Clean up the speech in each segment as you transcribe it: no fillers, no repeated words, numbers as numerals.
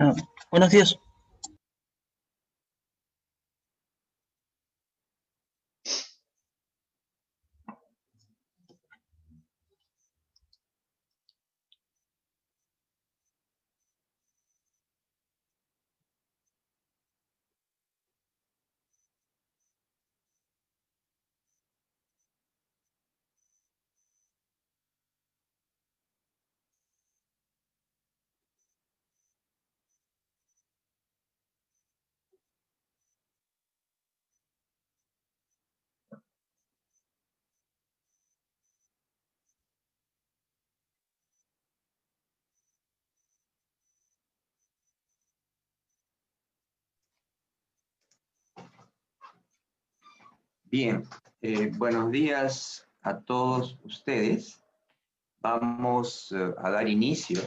Ah, buenos días. Bien, buenos días a todos ustedes. Vamos a dar inicio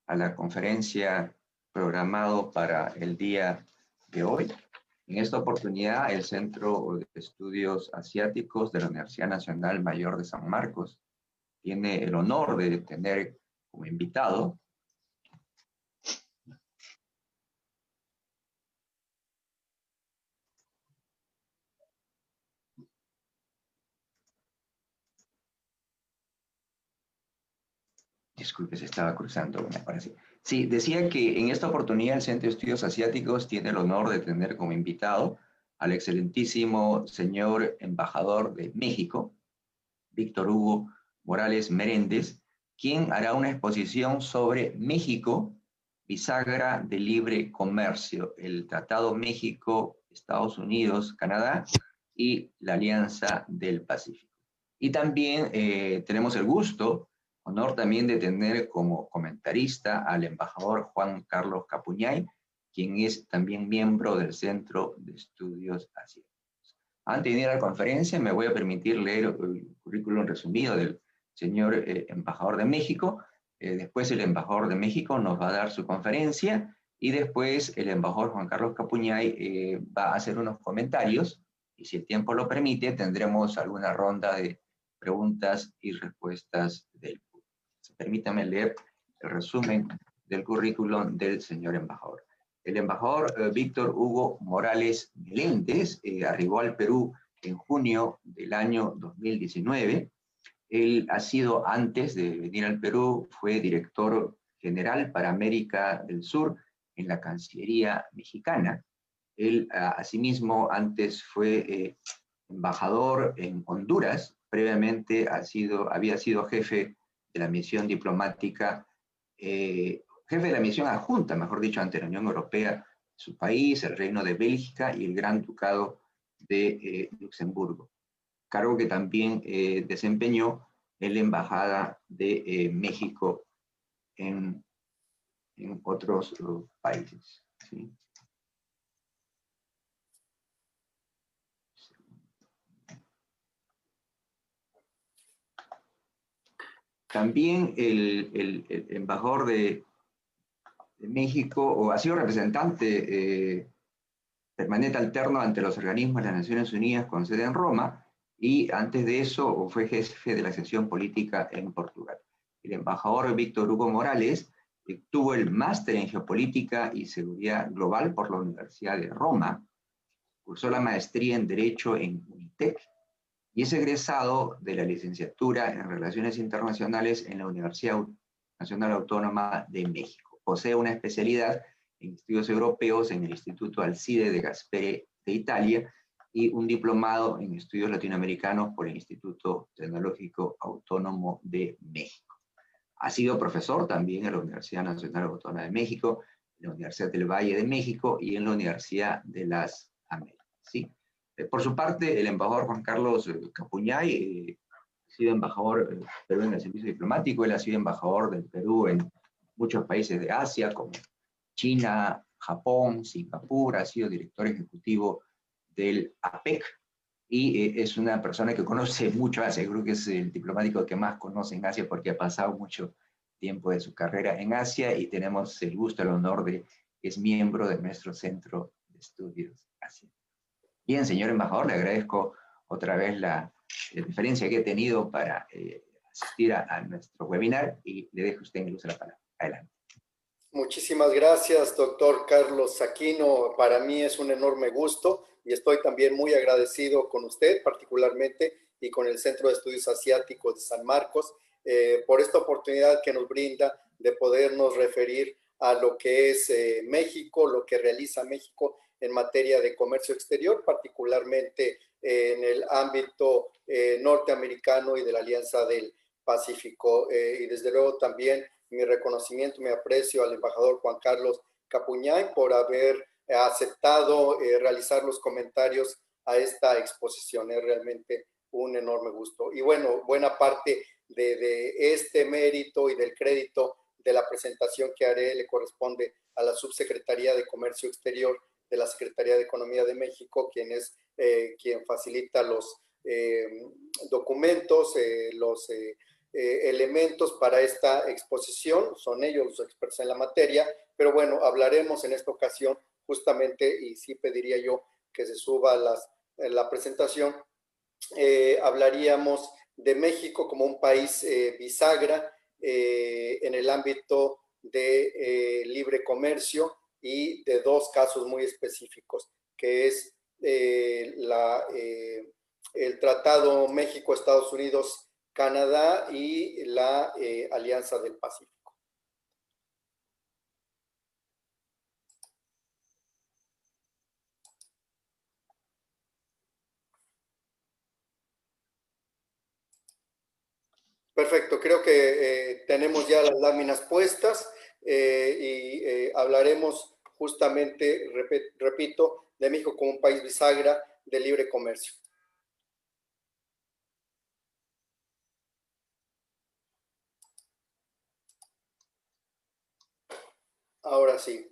a la conferencia programado para el día de hoy. En esta oportunidad, el Centro de Estudios Asiáticos de la Universidad Nacional Mayor de San Marcos tiene el honor de tener como invitado disculpe, se estaba cruzando una para sí. Sí, decía que en esta oportunidad el Centro de Estudios Asiáticos tiene el honor de tener como invitado al excelentísimo señor embajador de México, Víctor Hugo Morales Meréndez, quien hará una exposición sobre México, bisagra de libre comercio, el Tratado México, Estados Unidos, Canadá y la Alianza del Pacífico. Y también tenemos el gusto, honor también de tener como comentarista al embajador Juan Carlos Capuñay, quien es también miembro del Centro de Estudios Asiáticos. Antes de ir a la conferencia, me voy a permitir leer el currículum resumido del señor embajador de México. Después el embajador de México nos va a dar su conferencia y después el embajador Juan Carlos Capuñay va a hacer unos comentarios y si el tiempo lo permite tendremos alguna ronda de preguntas y respuestas del público. Permítame leer el resumen del currículum del señor embajador. El embajador Víctor Hugo Morales Meléndez arribó al Perú en junio del año 2019. Él ha sido, antes de venir al Perú, fue director general para América del Sur en la Cancillería mexicana. Él, asimismo, antes fue embajador en Honduras. Previamente había sido jefe de la misión diplomática jefe de la misión adjunta, mejor dicho, ante la Unión Europea, su país, el Reino de Bélgica y el Gran Ducado de Luxemburgo, cargo que también desempeñó en la Embajada de México en otros países. ¿Sí? También el embajador de México, o ha sido representante permanente alterno ante los organismos de las Naciones Unidas con sede en Roma, y antes de eso fue jefe de la sección política en Portugal. El embajador Víctor Hugo Morales tuvo el máster en geopolítica y seguridad global por la Universidad de Roma, cursó la maestría en Derecho en UNITEC y es egresado de la licenciatura en Relaciones Internacionales en la Universidad Nacional Autónoma de México. Posee una especialidad en estudios europeos en el Instituto Alcide de Gasperi de Italia y un diplomado en estudios latinoamericanos por el Instituto Tecnológico Autónomo de México. Ha sido profesor también en la Universidad Nacional Autónoma de México, en la Universidad del Valle de México y en la Universidad de las Américas. ¿Sí? Por su parte, el embajador Juan Carlos Capuñay ha sido embajador del Perú en el servicio diplomático. Él ha sido embajador del Perú en muchos países de Asia, como China, Japón, Singapur. Ha sido director ejecutivo del APEC y es una persona que conoce mucho Asia. Creo que es el diplomático que más conoce en Asia porque ha pasado mucho tiempo de su carrera en Asia y tenemos el gusto, el honor de que es miembro de nuestro Centro de Estudios Asia. Bien, señor embajador, le agradezco otra vez la deferencia que he tenido para asistir a nuestro webinar y le dejo usted en el uso de la palabra. Adelante. Muchísimas gracias, doctor Carlos Aquino. Para mí es un enorme gusto y estoy también muy agradecido con usted particularmente y con el Centro de Estudios Asiáticos de San Marcos por esta oportunidad que nos brinda de podernos referir a lo que es México, lo que realiza México en materia de comercio exterior, particularmente en el ámbito norteamericano y de la Alianza del Pacífico. Y desde luego también mi reconocimiento, mi aprecio al embajador Juan Carlos Capuñay por haber aceptado realizar los comentarios a esta exposición. Es realmente un enorme gusto. Y bueno, buena parte de este mérito y del crédito de la presentación que haré le corresponde a la Subsecretaría de Comercio Exterior de la Secretaría de Economía de México, quien facilita los documentos, los elementos para esta exposición. Son ellos los expertos en la materia, pero bueno, hablaremos en esta ocasión justamente, y sí pediría yo que se suba la presentación, hablaríamos de México como un país bisagra en el ámbito de libre comercio y de dos casos muy específicos, que es el Tratado México-Estados Unidos-Canadá y la Alianza del Pacífico. Perfecto, creo que tenemos ya las láminas puestas y hablaremos justamente, repito, de México como un país bisagra de libre comercio. Ahora sí,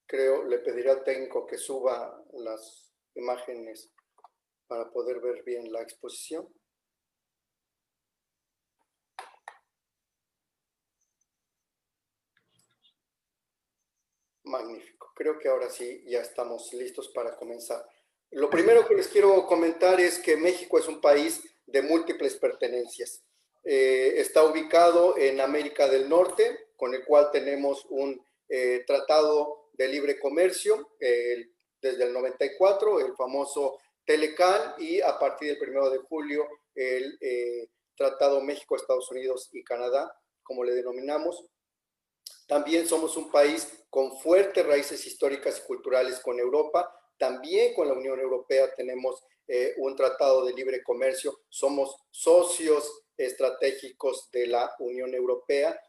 creo, le pediré al técnico que suba las imágenes para poder ver bien la exposición. Magnífico. Creo que ahora sí ya estamos listos para comenzar. Lo primero que les quiero comentar es que México es un país de múltiples pertenencias. Está ubicado en América del Norte, con el cual tenemos un tratado de libre comercio desde el 94, el famoso Telecan, y a partir del 1 de julio el Tratado México, Estados Unidos y Canadá, como le denominamos. También somos un país con fuertes raíces históricas y culturales con Europa. También con la Unión Europea tenemos un tratado de libre comercio. Somos socios estratégicos de la Unión Europea.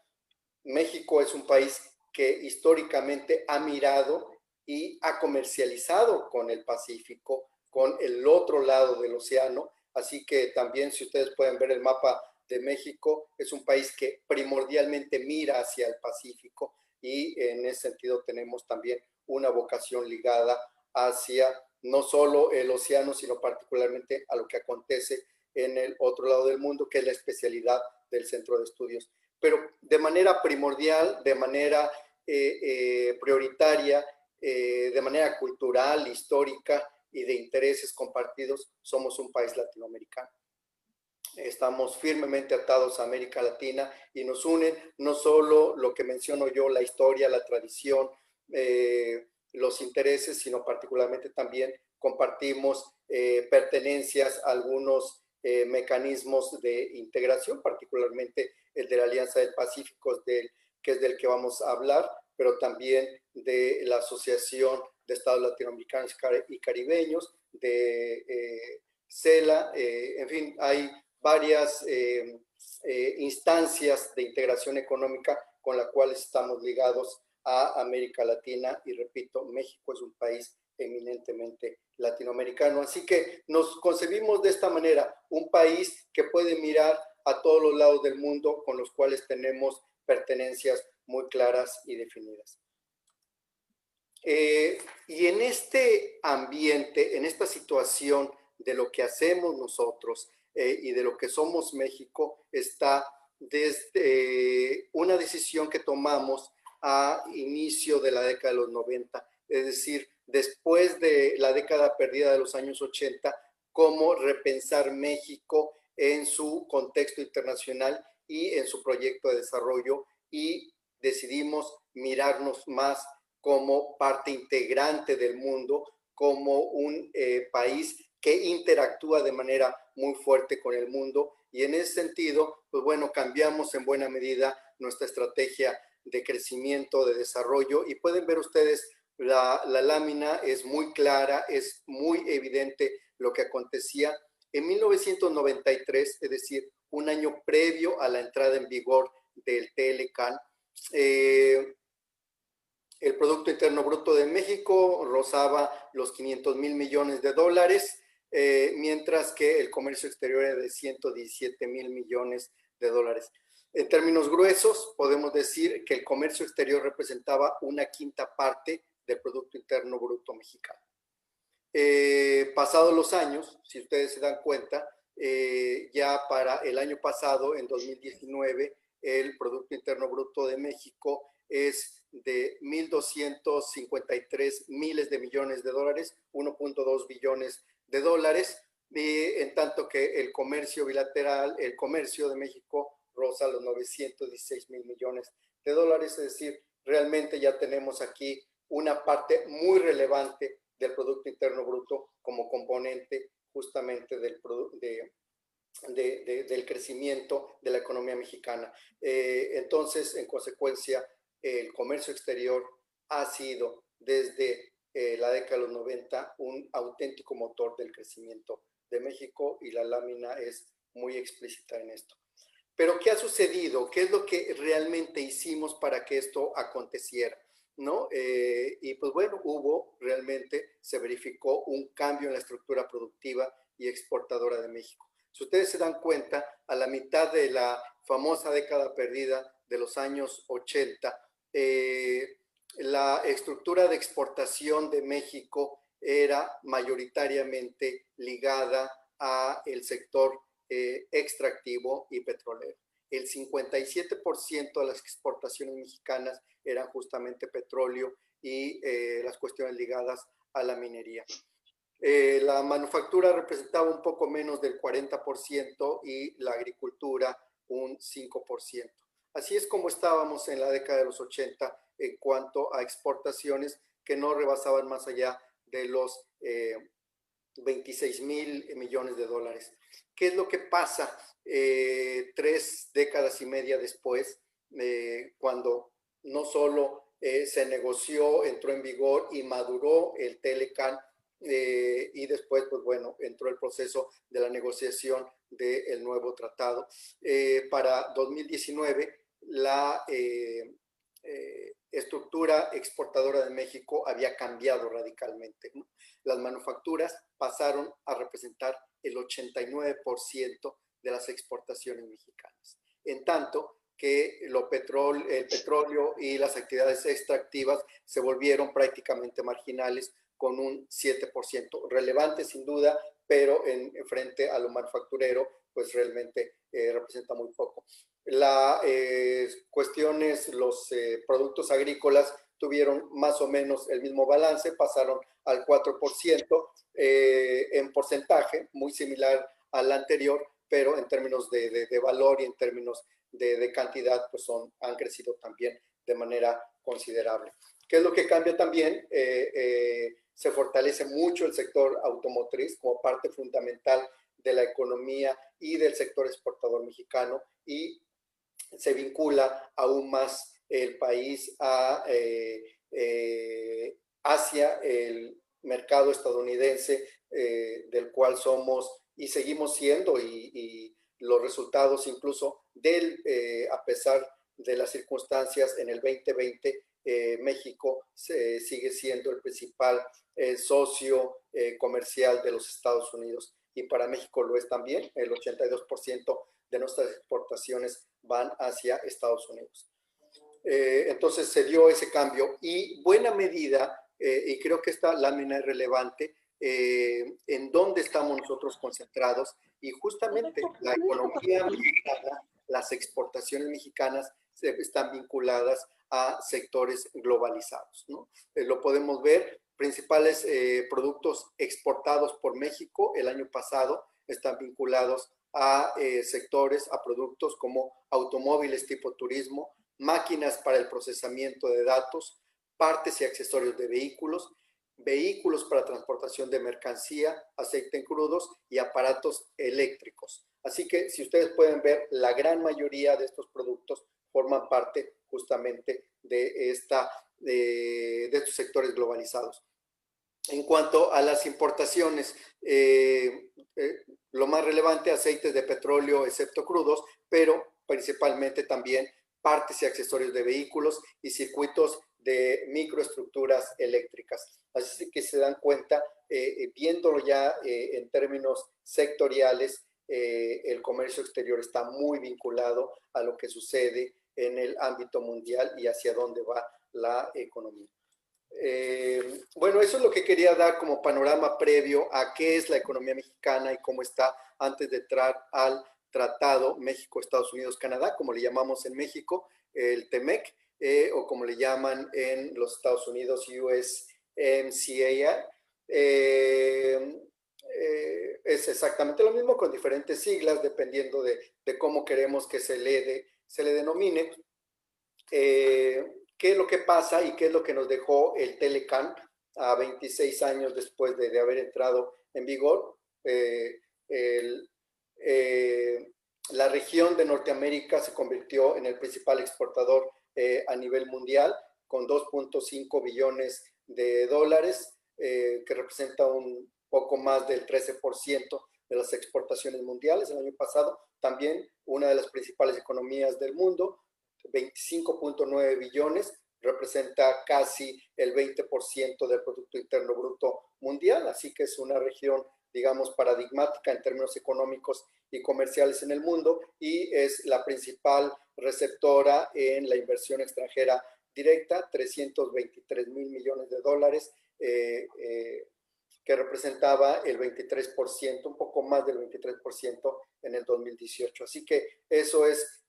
México es un país que históricamente ha mirado y ha comercializado con el Pacífico, con el otro lado del océano. Así que también, si ustedes pueden ver el mapa de México, es un país que primordialmente mira hacia el Pacífico y en ese sentido tenemos también una vocación ligada hacia no solo el océano, sino particularmente a lo que acontece en el otro lado del mundo, que es la especialidad del Centro de Estudios. Pero de manera primordial, de manera prioritaria, de manera cultural, histórica y de intereses compartidos, somos un país latinoamericano. Estamos firmemente atados a América Latina y nos unen no solo lo que menciono yo, la historia, la tradición, los intereses, sino particularmente también compartimos pertenencias a algunos mecanismos de integración, particularmente el de la Alianza del Pacífico, que es del que vamos a hablar, pero también de la Asociación de Estados Latinoamericanos y Caribeños, de CELA, en fin, hay varias instancias de integración económica con las cuales estamos ligados a América Latina y repito, México es un país eminentemente latinoamericano. Así que nos concebimos de esta manera, un país que puede mirar a todos los lados del mundo con los cuales tenemos pertenencias muy claras y definidas. Y en este ambiente, en esta situación de lo que hacemos nosotros y de lo que somos México, está desde una decisión que tomamos a inicio de la década de los 90, es decir, después de la década perdida de los años 80, cómo repensar México en su contexto internacional y en su proyecto de desarrollo y decidimos mirarnos más como parte integrante del mundo, como un país que interactúa de manera muy fuerte con el mundo, y en ese sentido, pues bueno, cambiamos en buena medida nuestra estrategia de crecimiento, de desarrollo, y pueden ver ustedes la lámina es muy clara, es muy evidente lo que acontecía. En 1993, es decir, un año previo a la entrada en vigor del TLCAN, el Producto Interno Bruto de México rozaba los 500 mil millones de dólares, mientras que el comercio exterior era de 117 mil millones de dólares. En términos gruesos, podemos decir que el comercio exterior representaba una quinta parte del Producto Interno Bruto mexicano. Pasados los años, si ustedes se dan cuenta, ya para el año pasado, en 2019, el Producto Interno Bruto de México es de 1.253 miles de millones de dólares, 1.2 billones de dólares, en tanto que el comercio bilateral, el comercio de México roza los 916 mil millones de dólares, es decir, realmente ya tenemos aquí una parte muy relevante del Producto Interno Bruto como componente justamente del crecimiento de la economía mexicana. Entonces, en consecuencia, el comercio exterior ha sido desde la década de los 90 un auténtico motor del crecimiento de México, y la lámina es muy explícita en esto. Pero ¿qué ha sucedido? ¿Qué es lo que realmente hicimos para que esto aconteciera? ¿No? Y pues bueno, se verificó un cambio en la estructura productiva y exportadora de México. Si ustedes se dan cuenta, a la mitad de la famosa década perdida de los años 80, la estructura de exportación de México era mayoritariamente ligada a el sector extractivo y petrolero. El 57% de las exportaciones mexicanas eran justamente petróleo y las cuestiones ligadas a la minería. La manufactura representaba un poco menos del 40% y la agricultura un 5%. Así es como estábamos en la década de los 80 en cuanto a exportaciones que no rebasaban más allá de los 26 mil millones de dólares. ¿Qué es lo que pasa 3 décadas y media después, cuando no solo se negoció, entró en vigor y maduró el TLCAN, y después, pues bueno, entró el proceso de la negociación del nuevo tratado? Para 2019, la estructura exportadora de México había cambiado radicalmente, ¿no? Las manufacturas pasaron a representar el 89% de las exportaciones mexicanas, en tanto que el petróleo y las actividades extractivas se volvieron prácticamente marginales, con un 7%, relevante sin duda, pero en frente a lo manufacturero, pues realmente representa muy poco. Las cuestiones, los productos agrícolas tuvieron más o menos el mismo balance, pasaron al 4% en porcentaje, muy similar al anterior, pero en términos de valor y en términos de cantidad, pues han crecido también de manera considerable. ¿Qué es lo que cambia también? Se fortalece mucho el sector automotriz como parte fundamental de la economía y del sector exportador mexicano, y se vincula aún más el país hacia el mercado estadounidense, del cual somos y seguimos siendo, y los resultados incluso a pesar de las circunstancias en el 2020, México sigue siendo el principal socio comercial de los Estados Unidos, y para México lo es también. El 82% de nuestras exportaciones van hacia Estados Unidos. Entonces se dio ese cambio, y buena medida, y creo que esta lámina es relevante, en dónde estamos nosotros concentrados, y justamente la economía mexicana, las exportaciones mexicanas están vinculadas a sectores globalizados, ¿no? Lo podemos ver, principales productos exportados por México el año pasado están vinculados a sectores, a productos como automóviles tipo turismo, máquinas para el procesamiento de datos, partes y accesorios de vehículos, vehículos para transportación de mercancía, aceite en crudos y aparatos eléctricos. Así que si ustedes pueden ver, la gran mayoría de estos productos forman parte justamente de estos sectores globalizados. En cuanto a las importaciones, lo más relevante, aceites de petróleo, excepto crudos, pero principalmente también partes y accesorios de vehículos y circuitos de microestructuras eléctricas. Así que se dan cuenta, viéndolo ya en términos sectoriales, el comercio exterior está muy vinculado a lo que sucede en el ámbito mundial y hacia dónde va la economía. Bueno, eso es lo que quería dar como panorama previo a qué es la economía mexicana y cómo está antes de entrar al tratado México, Estados Unidos, Canadá, como le llamamos en México, el TEMEC, o como le llaman en los Estados Unidos, USMCA. Es exactamente lo mismo con diferentes siglas, dependiendo de cómo queremos que se le denomine. ¿Qué es lo que pasa y qué es lo que nos dejó el Telecan a 26 años después de haber entrado en vigor? La región de Norteamérica se convirtió en el principal exportador a nivel mundial, con 2.5 billones de dólares, que representa un poco más del 13% de las exportaciones mundiales el año pasado. También una de las principales economías del mundo, 25.9 billones, representa casi el 20% del Producto Interno Bruto mundial, así que es una región, digamos, paradigmática en términos económicos y comerciales en el mundo, y es la principal receptora en la inversión extranjera directa, 323 mil millones de dólares, que representaba el 23%, un poco más del 23% en el 2018. Así que eso es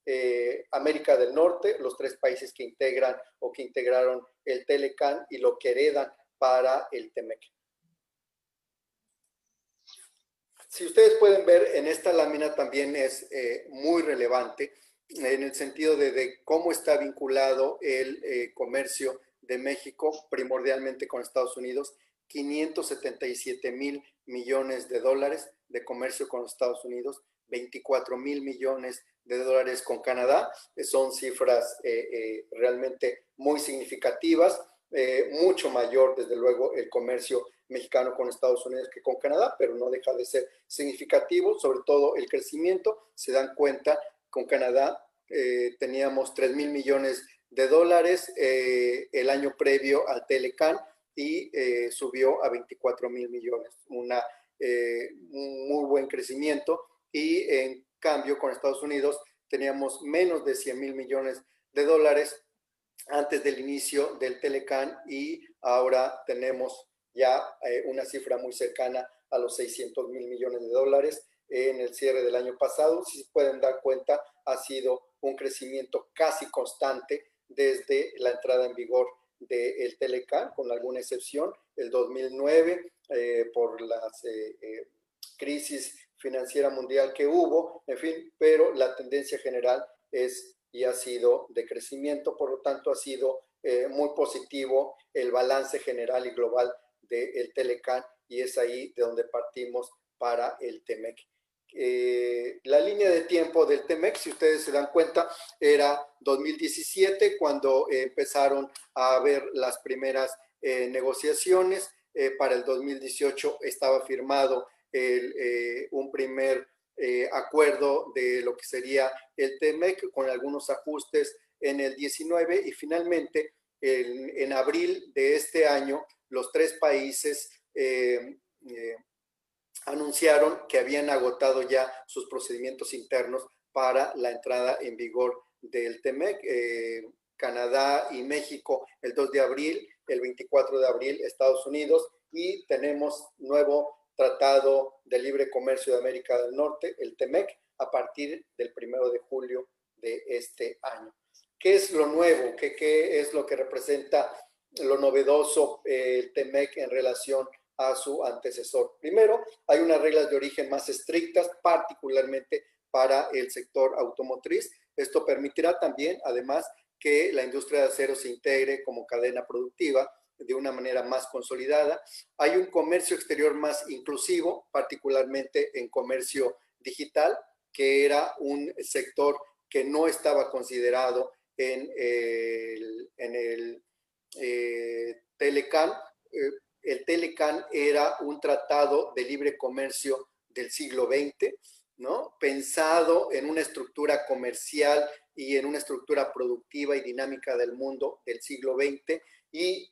América del Norte, los tres países que integran o que integraron el Telecan y lo que heredan para el TEMEC. Si ustedes pueden ver, en esta lámina también es muy relevante en el sentido de cómo está vinculado el comercio de México, primordialmente con Estados Unidos. 577 mil millones de dólares de comercio con los Estados Unidos, 24 mil millones de dólares con Canadá. Son cifras realmente muy significativas, mucho mayor desde luego el comercio mexicano con Estados Unidos que con Canadá, pero no deja de ser significativo, sobre todo el crecimiento. Se dan cuenta, con Canadá teníamos 3 mil millones de dólares el año previo al Telecan, y subió a 24 mil millones, un muy buen crecimiento. Y en cambio con Estados Unidos teníamos menos de 100 mil millones de dólares antes del inicio del Telecan, y ahora tenemos ya una cifra muy cercana a los 600 mil millones de dólares en el cierre del año pasado. Si se pueden dar cuenta, ha sido un crecimiento casi constante desde la entrada en vigor del Telecan, con alguna excepción, el 2009, por las crisis financiera mundial que hubo, en fin, pero la tendencia general es y ha sido de crecimiento. Por lo tanto, ha sido muy positivo el balance general y global del Telecan, y es ahí de donde partimos para el TEMEC. La línea de tiempo del TEMEC, si ustedes se dan cuenta, era 2017 cuando empezaron a haber las primeras negociaciones. Para el 2018 estaba firmado un primer acuerdo de lo que sería el TEMEC, con algunos ajustes en el 19, y finalmente en abril de este año los tres países anunciaron que habían agotado ya sus procedimientos internos para la entrada en vigor del TEMEC. Canadá y México el 2 de abril, el 24 de abril Estados Unidos, y tenemos nuevo Tratado de Libre Comercio de América del Norte, el TEMEC, a partir del 1 de julio de este año. ¿Qué es lo nuevo? ¿Qué es lo que representa lo novedoso el TEMEC en relación a su antecesor? Primero, hay unas reglas de origen más estrictas, particularmente para el sector automotriz. Esto permitirá también, además, que la industria de acero se integre como cadena productiva de una manera más consolidada. Hay un comercio exterior más inclusivo, particularmente en comercio digital, que era un sector que no estaba considerado en el Telecan. El Telecan era un tratado de libre comercio del siglo XX, ¿no? Pensado en una estructura comercial y en una estructura productiva y dinámica del mundo del siglo XX, y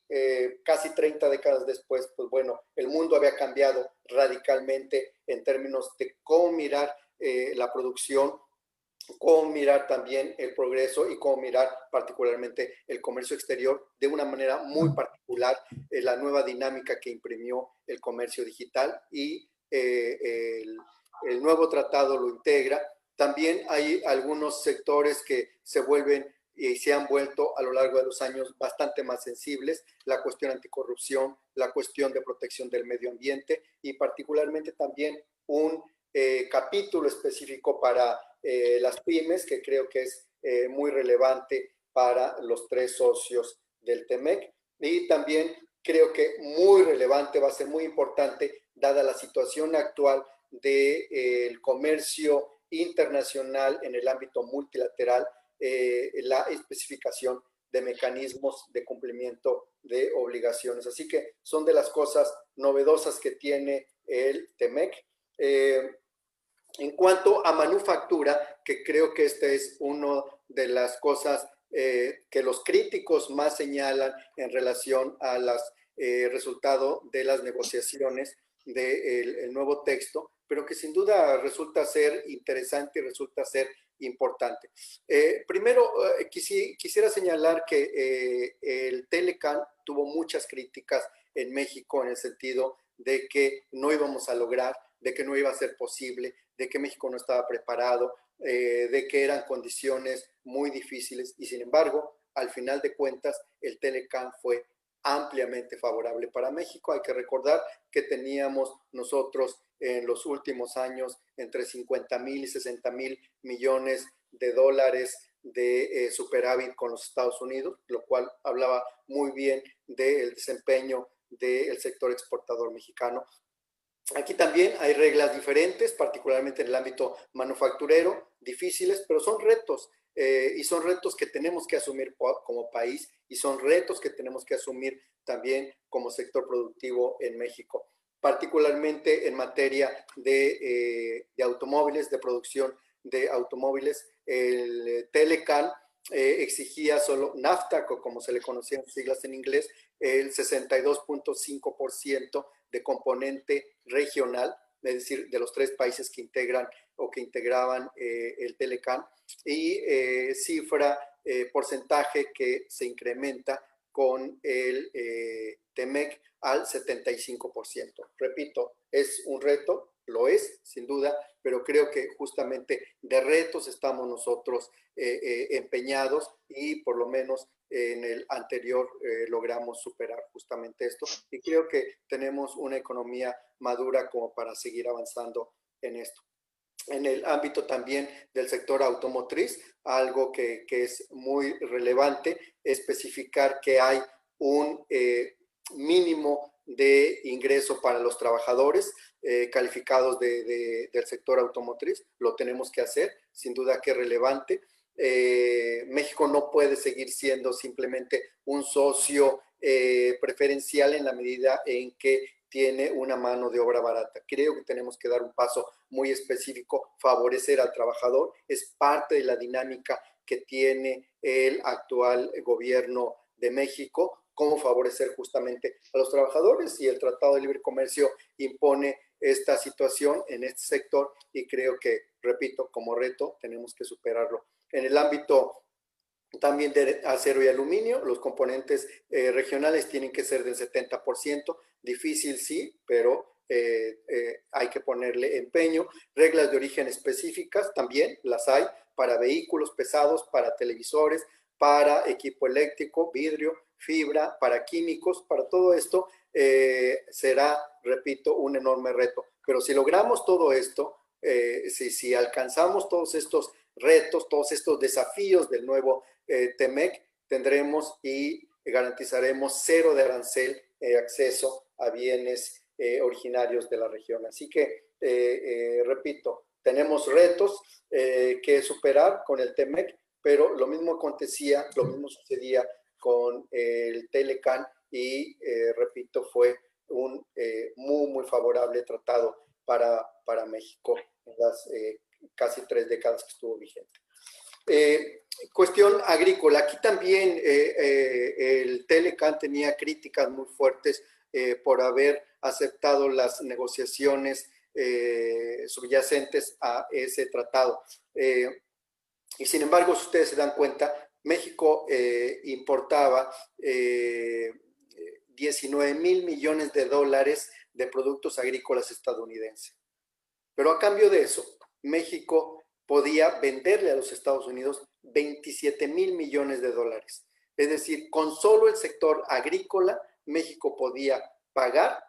casi 30 décadas después, pues bueno, el mundo había cambiado radicalmente en términos de cómo mirar la producción, cómo mirar también el progreso y cómo mirar particularmente el comercio exterior de una manera muy particular, la nueva dinámica que imprimió el comercio digital, y el nuevo tratado lo integra. También hay algunos sectores que se vuelven y se han vuelto a lo largo de los años bastante más sensibles: la cuestión anticorrupción, la cuestión de protección del medio ambiente, y particularmente también un capítulo específico para las pymes, que creo que es muy relevante para los tres socios del TEMEC. Y también creo que muy relevante, va a ser muy importante, dada la situación actual del comercio internacional en el ámbito multilateral, la especificación de mecanismos de cumplimiento de obligaciones. Así que son de las cosas novedosas que tiene el TEMEC. En cuanto a manufactura, que creo que esta es una de las cosas que los críticos más señalan en relación a los resultados de las negociaciones del nuevo texto, pero que sin duda resulta ser interesante y resulta ser importante. Primero, quisiera señalar que el Telecan tuvo muchas críticas en México, en el sentido de que no íbamos a lograr, de que no iba a ser posible, de que México no estaba preparado, de que eran condiciones muy difíciles, y sin embargo, al final de cuentas, el Telecan fue ampliamente favorable para México. Hay que recordar que teníamos nosotros en los últimos años entre 50,000 y 60,000 millones de dólares de superávit con los Estados Unidos, lo cual hablaba muy bien del desempeño del sector exportador mexicano. Aquí también hay reglas diferentes, particularmente en el ámbito manufacturero, difíciles, pero son retos, y son retos que tenemos que asumir como país, y son retos que tenemos que asumir también como sector productivo en México, particularmente en materia de automóviles, de producción de automóviles. El Telecan exigía solo NAFTA, como se le conocían siglas en inglés, el 62.5% de componente regional, es decir, de los tres países que integran o que integraban el Telecan, y cifra, porcentaje que se incrementa con el TEMEC al 75%. Repito, es un reto, lo es, sin duda, pero creo que justamente de retos estamos nosotros empeñados, y por lo menos en el anterior logramos superar justamente esto, y creo que tenemos una economía madura como para seguir avanzando en esto. En el ámbito también del sector automotriz, algo que es muy relevante, especificar que hay un mínimo de ingreso para los trabajadores calificados del sector automotriz. Lo tenemos que hacer, sin duda que es relevante. México no puede seguir siendo simplemente un socio preferencial en la medida en que tiene una mano de obra barata. Creo que tenemos que dar un paso muy específico, favorecer al trabajador. Es parte de la dinámica que tiene el actual gobierno de México, cómo favorecer justamente a los trabajadores, y el Tratado de Libre Comercio impone esta situación en este sector, y creo que, repito, como reto tenemos que superarlo. En el ámbito también de acero y aluminio, los componentes regionales tienen que ser del 70%, difícil sí, pero hay que ponerle empeño. Reglas de origen específicas también las hay para vehículos pesados, para televisores, para equipo eléctrico, vidrio, fibra, para químicos. Para todo esto será, repito, un enorme reto. Pero si logramos todo esto, si alcanzamos todos estos retos, todos estos desafíos del nuevo TEMEC, tendremos y garantizaremos cero de arancel acceso a bienes originarios de la región. Así que, repito, tenemos retos que superar con el TEMEC, pero lo mismo sucedía con el Telecan y, repito, fue un muy favorable tratado para México en las casi 3 décadas que estuvo vigente. Cuestión agrícola. Aquí también el Telecan tenía críticas muy fuertes por haber aceptado las negociaciones subyacentes a ese tratado. Y sin embargo, si ustedes se dan cuenta, México importaba 19,000 millones de dólares de productos agrícolas estadounidenses. Pero a cambio de eso, México podía venderle a los Estados Unidos 27,000 millones de dólares. Es decir, con solo el sector agrícola, México podía pagar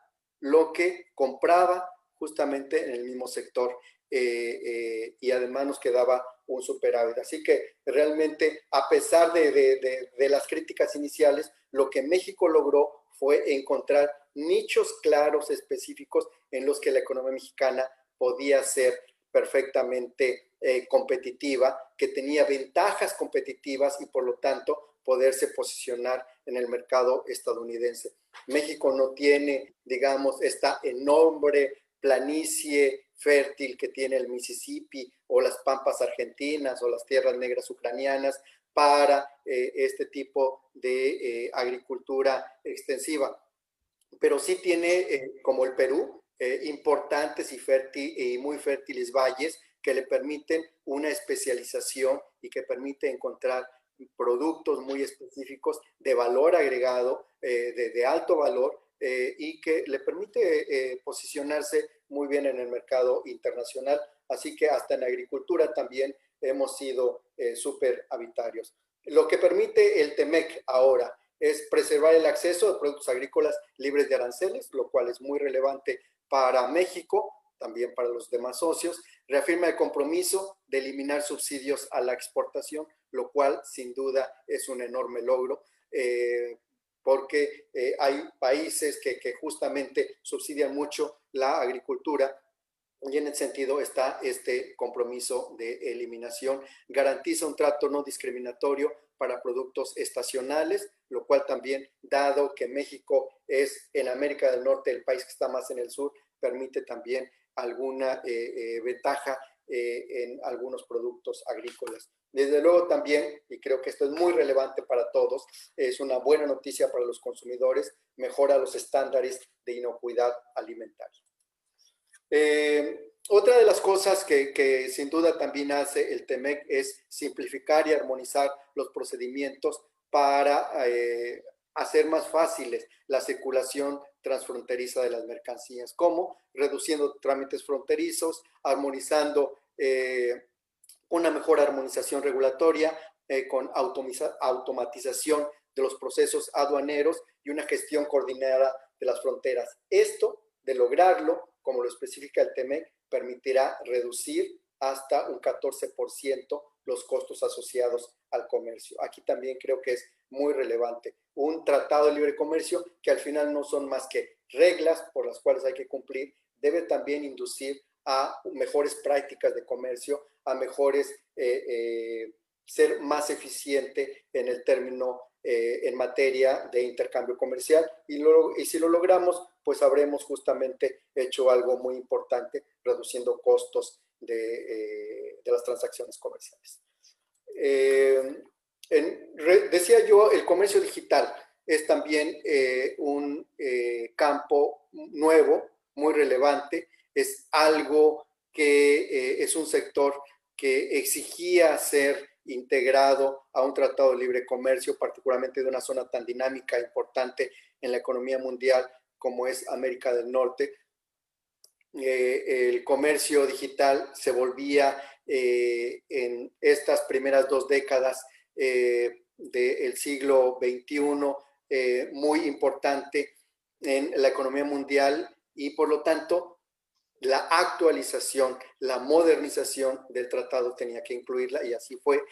lo que compraba justamente en el mismo sector y además nos quedaba un superávit. Así que realmente, a pesar de las críticas iniciales, lo que México logró fue encontrar nichos claros, específicos, en los que la economía mexicana podía ser perfectamente competitiva, que tenía ventajas competitivas y por lo tanto poderse posicionar en el mercado estadounidense. México no tiene, digamos, esta enorme planicie fértil que tiene el Mississippi o las pampas argentinas o las tierras negras ucranianas para este tipo de agricultura extensiva. Pero sí tiene, como el Perú, importantes y muy fértiles valles que le permiten una especialización y que permite encontrar productos muy específicos de valor agregado, de alto valor, y que le permite posicionarse muy bien en el mercado internacional. Así que hasta en agricultura también hemos sido súper habitarios. Lo que permite el TEMEC ahora es preservar el acceso de productos agrícolas libres de aranceles, lo cual es muy relevante para México, también para los demás socios. Reafirma el compromiso de eliminar subsidios a la exportación, lo cual sin duda es un enorme logro, porque hay países que justamente subsidian mucho la agricultura. Y en ese sentido está este compromiso de eliminación. Garantiza un trato no discriminatorio para productos estacionales, lo cual también, dado que México es en América del Norte el país que está más en el sur, permite también alguna ventaja en algunos productos agrícolas. Desde luego también, y creo que esto es muy relevante para todos, es una buena noticia para los consumidores, mejora los estándares de inocuidad alimentaria. Otra de las cosas que sin duda también hace el TEMEC es simplificar y armonizar los procedimientos para hacer más fáciles la circulación transfronteriza de las mercancías, como reduciendo trámites fronterizos, armonizando una mejor armonización regulatoria, con automatización de los procesos aduaneros y una gestión coordinada de las fronteras. Esto, de lograrlo, como lo especifica el TEMEC, permitirá reducir hasta un 14% los costos asociados al comercio. Aquí también creo que es muy relevante. Un tratado de libre comercio que al final no son más que reglas por las cuales hay que cumplir, debe también inducir a mejores prácticas de comercio, a mejores, ser más eficiente en el término, en materia de intercambio comercial, y si lo logramos, pues habremos justamente hecho algo muy importante, reduciendo costos de las transacciones comerciales. Decía yo, el comercio digital es también un campo nuevo, muy relevante, es algo que es un sector que exigía ser integrado a un tratado de libre comercio, particularmente de una zona tan dinámica e importante en la economía mundial como es América del Norte. El comercio digital se volvía en estas primeras 2 décadas del siglo XXI muy importante en la economía mundial, y por lo tanto la actualización, la modernización del tratado tenía que incluirla, y así fue.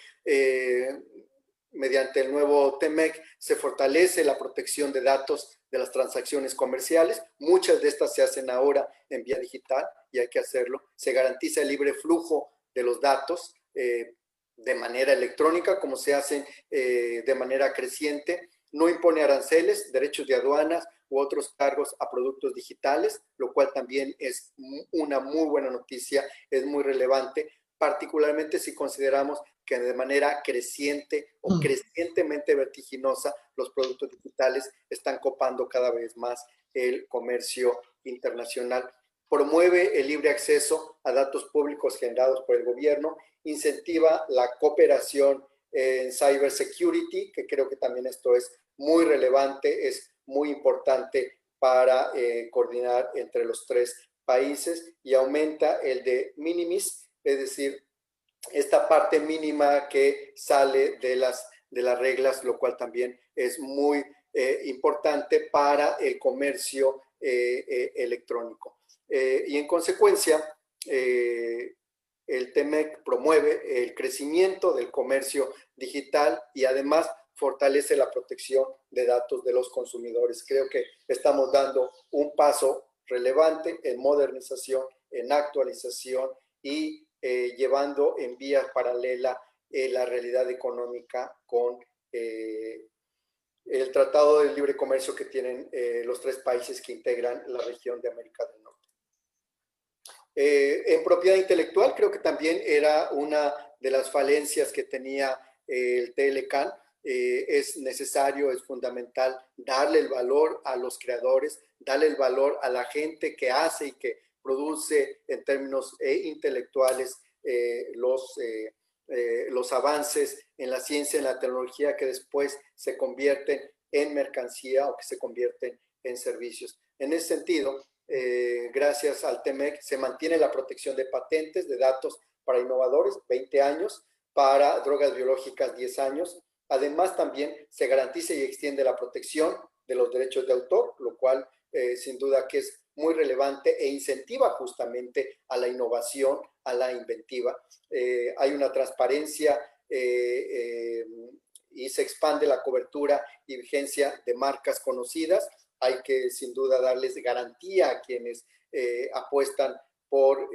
Mediante el nuevo TEMEC se fortalece la protección de datos de las transacciones comerciales. Muchas de estas se hacen ahora en vía digital y hay que hacerlo. Se garantiza el libre flujo de los datos de manera electrónica, como se hacen de manera creciente. No impone aranceles, derechos de aduanas u otros cargos a productos digitales, lo cual también es una muy buena noticia, es muy relevante, particularmente si consideramos que de manera creciente o crecientemente vertiginosa los productos digitales están copando cada vez más el comercio internacional. Promueve el libre acceso a datos públicos generados por el gobierno, incentiva la cooperación en cybersecurity, que creo que también esto es muy relevante, es muy importante para coordinar entre los tres países, y aumenta el de minimis, es decir, esta parte mínima que sale de las reglas, lo cual también es muy importante para el comercio electrónico. Y en consecuencia, el TEMEC promueve el crecimiento del comercio digital y además fortalece la protección de datos de los consumidores. Creo que estamos dando un paso relevante en modernización, en actualización y llevando en vía paralela la realidad económica con el Tratado de Libre Comercio que tienen los tres países que integran la región de América del Norte. En propiedad intelectual, creo que también era una de las falencias que tenía el TLCAN. Es necesario, es fundamental darle el valor a los creadores, darle el valor a la gente que hace y que produce en términos intelectuales los avances en la ciencia, en la tecnología, que después se convierten en mercancía o que se convierten en servicios. En ese sentido, gracias al TEMEC se mantiene la protección de patentes, de datos para innovadores, 20 años, para drogas biológicas, 10 años. Además, también se garantiza y extiende la protección de los derechos de autor, lo cual sin duda que es muy relevante e incentiva justamente a la innovación, a la inventiva. Hay una transparencia y se expande la cobertura y vigencia de marcas conocidas. Hay que sin duda darles garantía a quienes apuestan por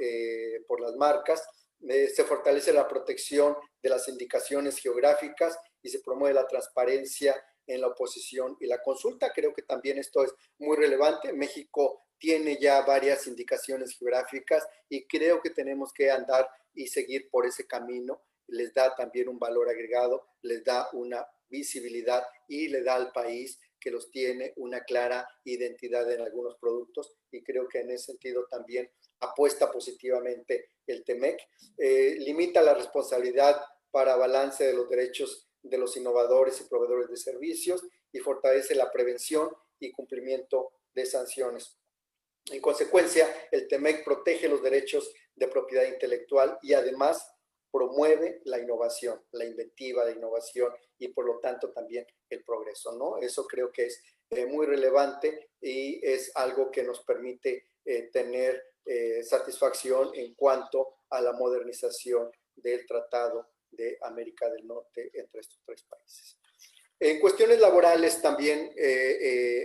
las marcas. Se fortalece la protección de las indicaciones geográficas y se promueve la transparencia en la oposición y la consulta. Creo que también esto es muy relevante. México tiene ya varias indicaciones geográficas y creo que tenemos que andar y seguir por ese camino. Les da también un valor agregado, les da una visibilidad y le da al país que los tiene una clara identidad en algunos productos, y creo que en ese sentido también apuesta positivamente el TEMEC. Limita la responsabilidad para balance de los derechos de los innovadores y proveedores de servicios y fortalece la prevención y cumplimiento de sanciones. En consecuencia, el TEMEC protege los derechos de propiedad intelectual y además promueve la innovación, la inventiva, la innovación y por lo tanto también el progreso, ¿no? Eso creo que es muy relevante y es algo que nos permite tener satisfacción en cuanto a la modernización del Tratado de América del Norte entre estos tres países. En cuestiones laborales también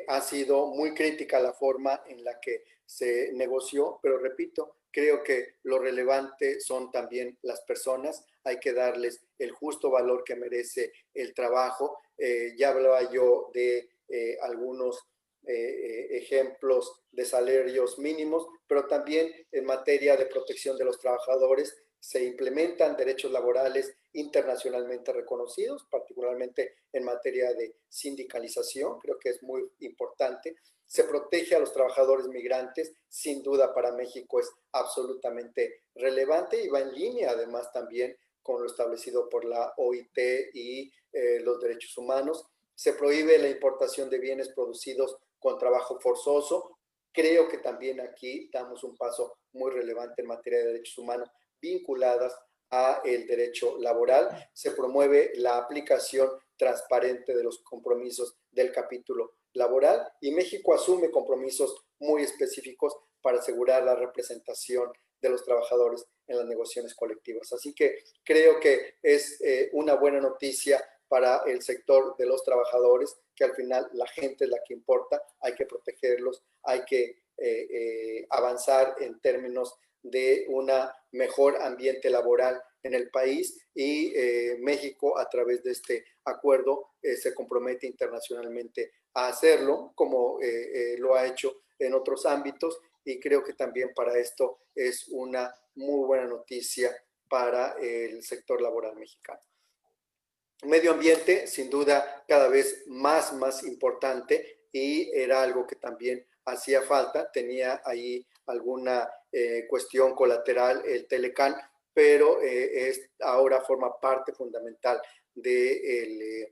ha sido muy crítica la forma en la que se negoció, pero repito, creo que lo relevante son también las personas. Hay que darles el justo valor que merece el trabajo. Ya hablaba yo de algunos ejemplos de salarios mínimos, pero también en materia de protección de los trabajadores se implementan derechos laborales internacionalmente reconocidos, particularmente en materia de sindicalización, creo que es muy importante. Se protege a los trabajadores migrantes, sin duda para México es absolutamente relevante y va en línea además también con lo establecido por la OIT y los derechos humanos. Se prohíbe la importación de bienes producidos con trabajo forzoso. Creo que también aquí damos un paso muy relevante en materia de derechos humanos vinculadas a el derecho laboral. Se promueve la aplicación transparente de los compromisos del capítulo laboral y México asume compromisos muy específicos para asegurar la representación de los trabajadores en las negociaciones colectivas. Así que creo que es una buena noticia para el sector de los trabajadores, que al final la gente es la que importa, hay que protegerlos, hay que avanzar en términos de un mejor ambiente laboral en el país, y México a través de este acuerdo se compromete internacionalmente a hacerlo, como lo ha hecho en otros ámbitos, y creo que también para esto es una muy buena noticia para el sector laboral mexicano. Medio ambiente, sin duda, cada vez más importante, y era algo que también hacía falta. Tenía ahí alguna cuestión colateral el Telecán, pero ahora forma parte fundamental del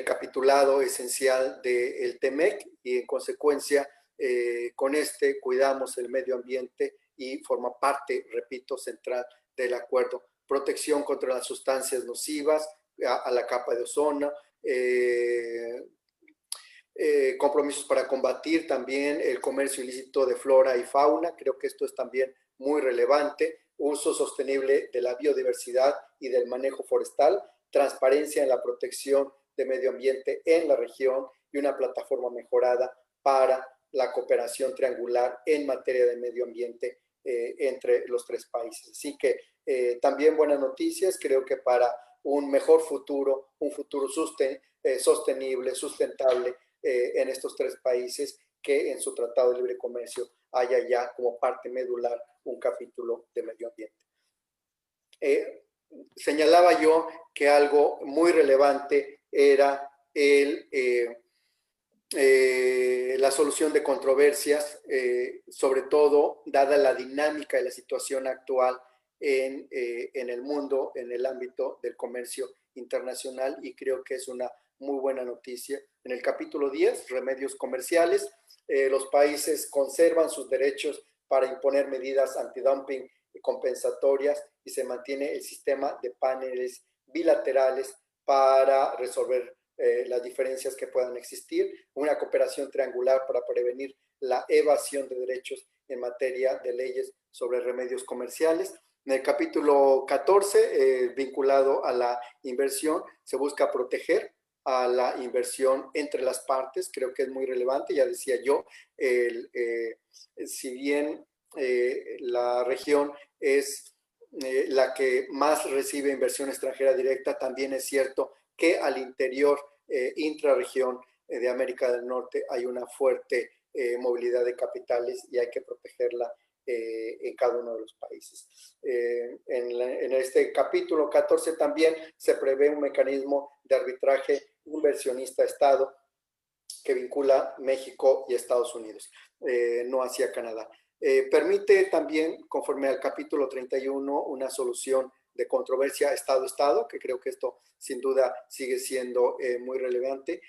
capitulado esencial del TEMEC, y en consecuencia con este cuidamos el medio ambiente y forma parte, repito, central del acuerdo. Protección contra las sustancias nocivas a la capa de ozono, compromisos para combatir también el comercio ilícito de flora y fauna. Creo que esto es también muy relevante. Uso sostenible de la biodiversidad y del manejo forestal, transparencia en la protección de medio ambiente en la región, y una plataforma mejorada para la cooperación triangular en materia de medio ambiente entre los tres países. Así que también buenas noticias. Creo que para un mejor futuro, un futuro sostenible, sustentable en estos tres países, que en su Tratado de Libre Comercio haya ya como parte medular un capítulo de medio ambiente. Señalaba yo que algo muy relevante era la solución de controversias, sobre todo dada la dinámica de la situación actual en el mundo, en el ámbito del comercio internacional, y creo que es una muy buena noticia. En el capítulo 10, remedios comerciales, los países conservan sus derechos para imponer medidas antidumping compensatorias, y se mantiene el sistema de paneles bilaterales para resolver las diferencias que puedan existir, una cooperación triangular para prevenir la evasión de derechos en materia de leyes sobre remedios comerciales. En el capítulo 14, vinculado a la inversión, se busca proteger a la inversión entre las partes. Creo que es muy relevante. Ya decía yo, si bien la región es la que más recibe inversión extranjera directa, también es cierto que al interior intrarregión de América del Norte hay una fuerte movilidad de capitales, y hay que protegerla en cada uno de los países. En este capítulo 14 también se prevé un mecanismo de arbitraje inversionista-Estado que vincula México y Estados Unidos, no hacia Canadá. Permite también, conforme al capítulo 31, una solución de controversia Estado-Estado, que creo que esto sin duda sigue siendo muy relevante,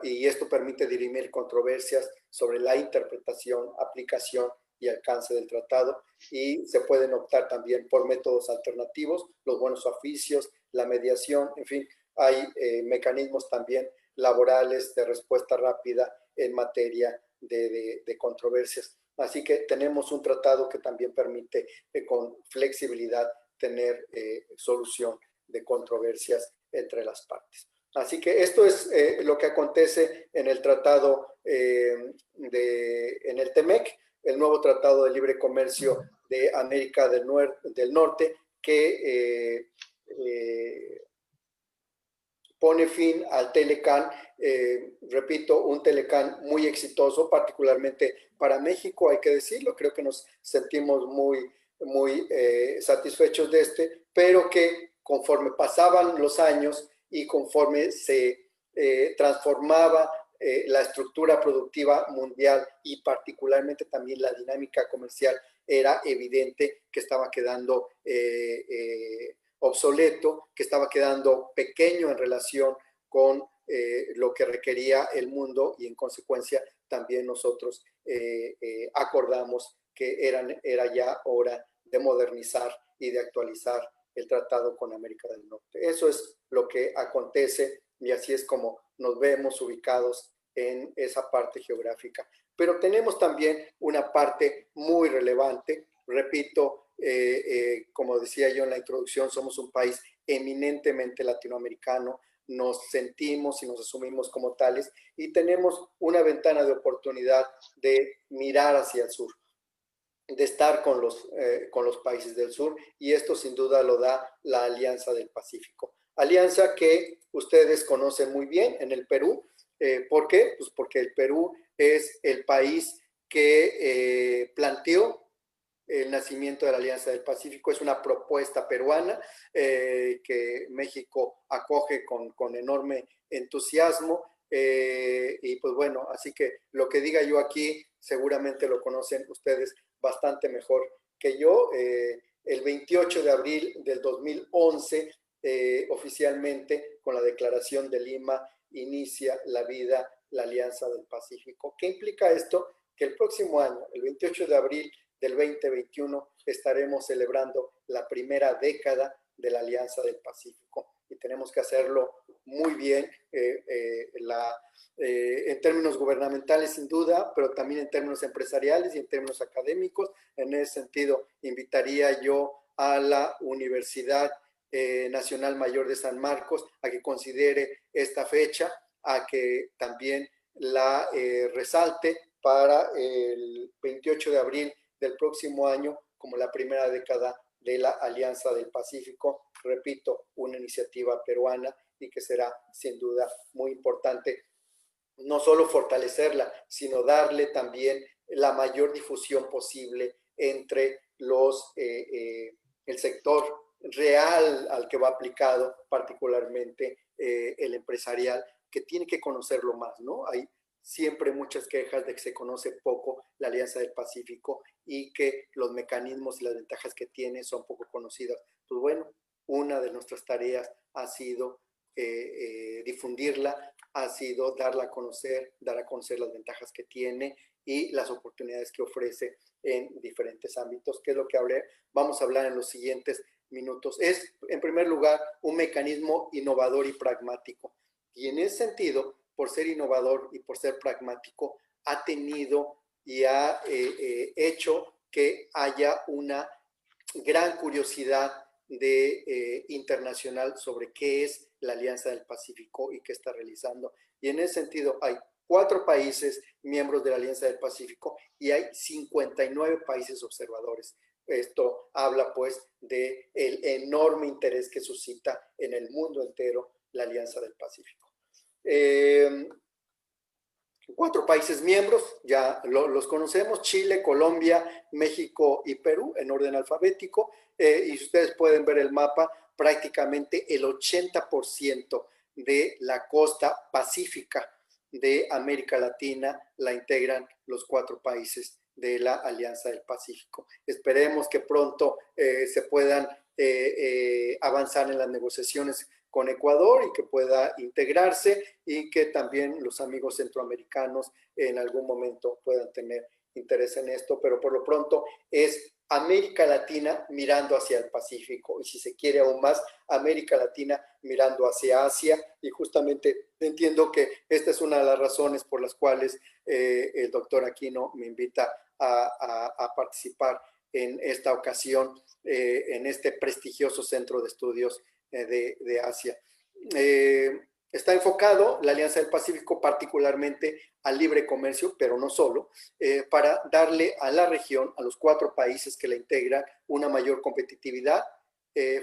y esto permite dirimir controversias sobre la interpretación, aplicación y alcance del tratado, y se pueden optar también por métodos alternativos, los buenos oficios, la mediación, en fin, hay mecanismos también laborales de respuesta rápida en materia de controversias. Así que tenemos un tratado que también permite con flexibilidad tener solución de controversias entre las partes. Así que esto es lo que acontece en el tratado, en el TEMEC, el nuevo Tratado de Libre Comercio de América del Norte, que pone fin al Telecán. Repito, un Telecán muy exitoso, particularmente para México, hay que decirlo. Creo que nos sentimos muy satisfechos de este, pero que conforme pasaban los años y conforme se transformaba la estructura productiva mundial, y particularmente también la dinámica comercial, era evidente que estaba quedando obsoleto, que estaba quedando pequeño en relación con lo que requería el mundo, y en consecuencia también nosotros acordamos que era ya hora de modernizar y de actualizar el tratado con América del Norte. Eso es lo que acontece, y así es como nos vemos ubicados en esa parte geográfica. pero tenemos también una parte muy relevante. Repito, como decía yo en la introducción, somos un país eminentemente latinoamericano, nos sentimos y nos asumimos como tales y tenemos una ventana de oportunidad de mirar hacia el sur, de estar con los países del sur, y esto sin duda lo da la Alianza del Pacífico. Alianza que ustedes conocen muy bien en el Perú. ¿Por qué? Pues porque el Perú es el país que planteó el nacimiento de la Alianza del Pacífico. Es una propuesta peruana que México acoge con enorme entusiasmo. Y pues bueno, así que lo que diga yo aquí seguramente lo conocen ustedes bastante mejor que yo. El 28 de abril del 2011, oficialmente, con la Declaración de Lima, inicia la Alianza del Pacífico. ¿Qué implica esto? Que el próximo año, el 28 de abril del 2021, estaremos celebrando la primera década de la Alianza del Pacífico y tenemos que hacerlo muy bien, en términos gubernamentales sin duda, pero también en términos empresariales y en términos académicos. En ese sentido, invitaría yo a la Universidad Nacional Mayor de San Marcos a que considere esta fecha, a que también la resalte para el 28 de abril del próximo año como la primera década de la Alianza del Pacífico. Repito, una iniciativa peruana y que será sin duda muy importante no solo fortalecerla, sino darle también la mayor difusión posible entre el sector real al que va aplicado, particularmente el empresarial, que tiene que conocerlo más, ¿no? Hay siempre muchas quejas de que se conoce poco la Alianza del Pacífico y que los mecanismos y las ventajas que tiene son poco conocidas. Pues bueno, una de nuestras tareas ha sido difundirla, ha sido dar a conocer las ventajas que tiene y las oportunidades que ofrece en diferentes ámbitos, que es lo que vamos a hablar en los siguientes minutos. Es, en primer lugar, un mecanismo innovador y pragmático. Y en ese sentido, por ser innovador y por ser pragmático, ha tenido y ha hecho que haya una gran curiosidad internacional sobre qué es la Alianza del Pacífico y qué está realizando. Y en ese sentido hay 4 países miembros de la Alianza del Pacífico y hay 59 países observadores. Esto habla pues del enorme interés que suscita en el mundo entero la Alianza del Pacífico. 4 países miembros, ya los conocemos: Chile, Colombia, México y Perú, en orden alfabético. Y ustedes pueden ver el mapa, prácticamente el 80% de la costa pacífica de América Latina la integran los 4 países de la Alianza del Pacífico. Esperemos que pronto se puedan avanzar en las negociaciones con Ecuador y que pueda integrarse, y que también los amigos centroamericanos en algún momento puedan tener interés en esto, pero por lo pronto es América Latina mirando hacia el Pacífico, y si se quiere aún más, América Latina mirando hacia Asia. Y justamente entiendo que esta es una de las razones por las cuales el doctor Aquino me invita a participar en esta ocasión en este prestigioso centro de estudios de Asia. Está enfocado la Alianza del Pacífico particularmente al libre comercio, pero no solo, para darle a la región, a los 4 países que la integran, una mayor competitividad,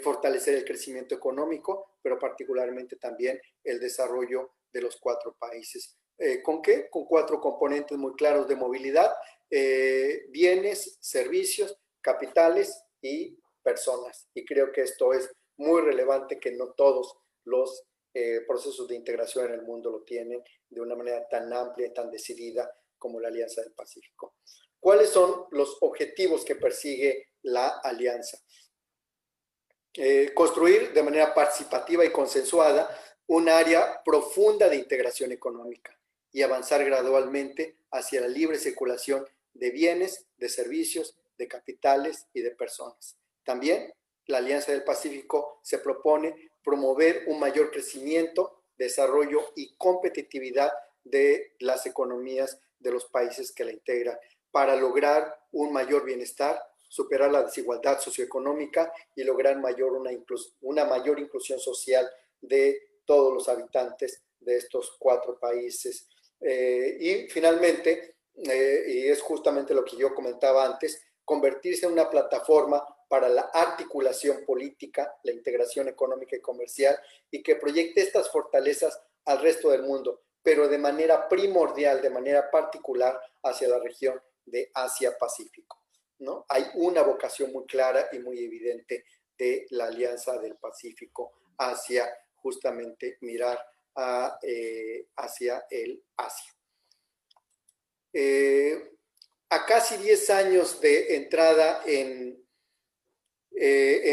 fortalecer el crecimiento económico, pero particularmente también el desarrollo de los 4 países. ¿Con qué? Con 4 componentes muy claros de movilidad: bienes, servicios, capitales y personas. Y creo que esto es muy relevante, que no todos los procesos de integración en el mundo lo tienen de una manera tan amplia y tan decidida como la Alianza del Pacífico. ¿Cuáles son los objetivos que persigue la alianza? Construir de manera participativa y consensuada un área profunda de integración económica y avanzar gradualmente hacia la libre circulación de bienes, de servicios, de capitales y de personas. También la Alianza del Pacífico se propone promover un mayor crecimiento, desarrollo y competitividad de las economías de los países que la integran para lograr un mayor bienestar, superar la desigualdad socioeconómica y lograr una mayor inclusión social de todos los habitantes de estos 4 países. Y finalmente, y es justamente lo que yo comentaba antes, convertirse en una plataforma para la articulación política, la integración económica y comercial, y que proyecte estas fortalezas al resto del mundo, pero de manera primordial, de manera particular, hacia la región de Asia-Pacífico, ¿no? Hay una vocación muy clara y muy evidente de la Alianza del Pacífico hacia justamente mirar hacia el Asia. A casi 10 años de entrada en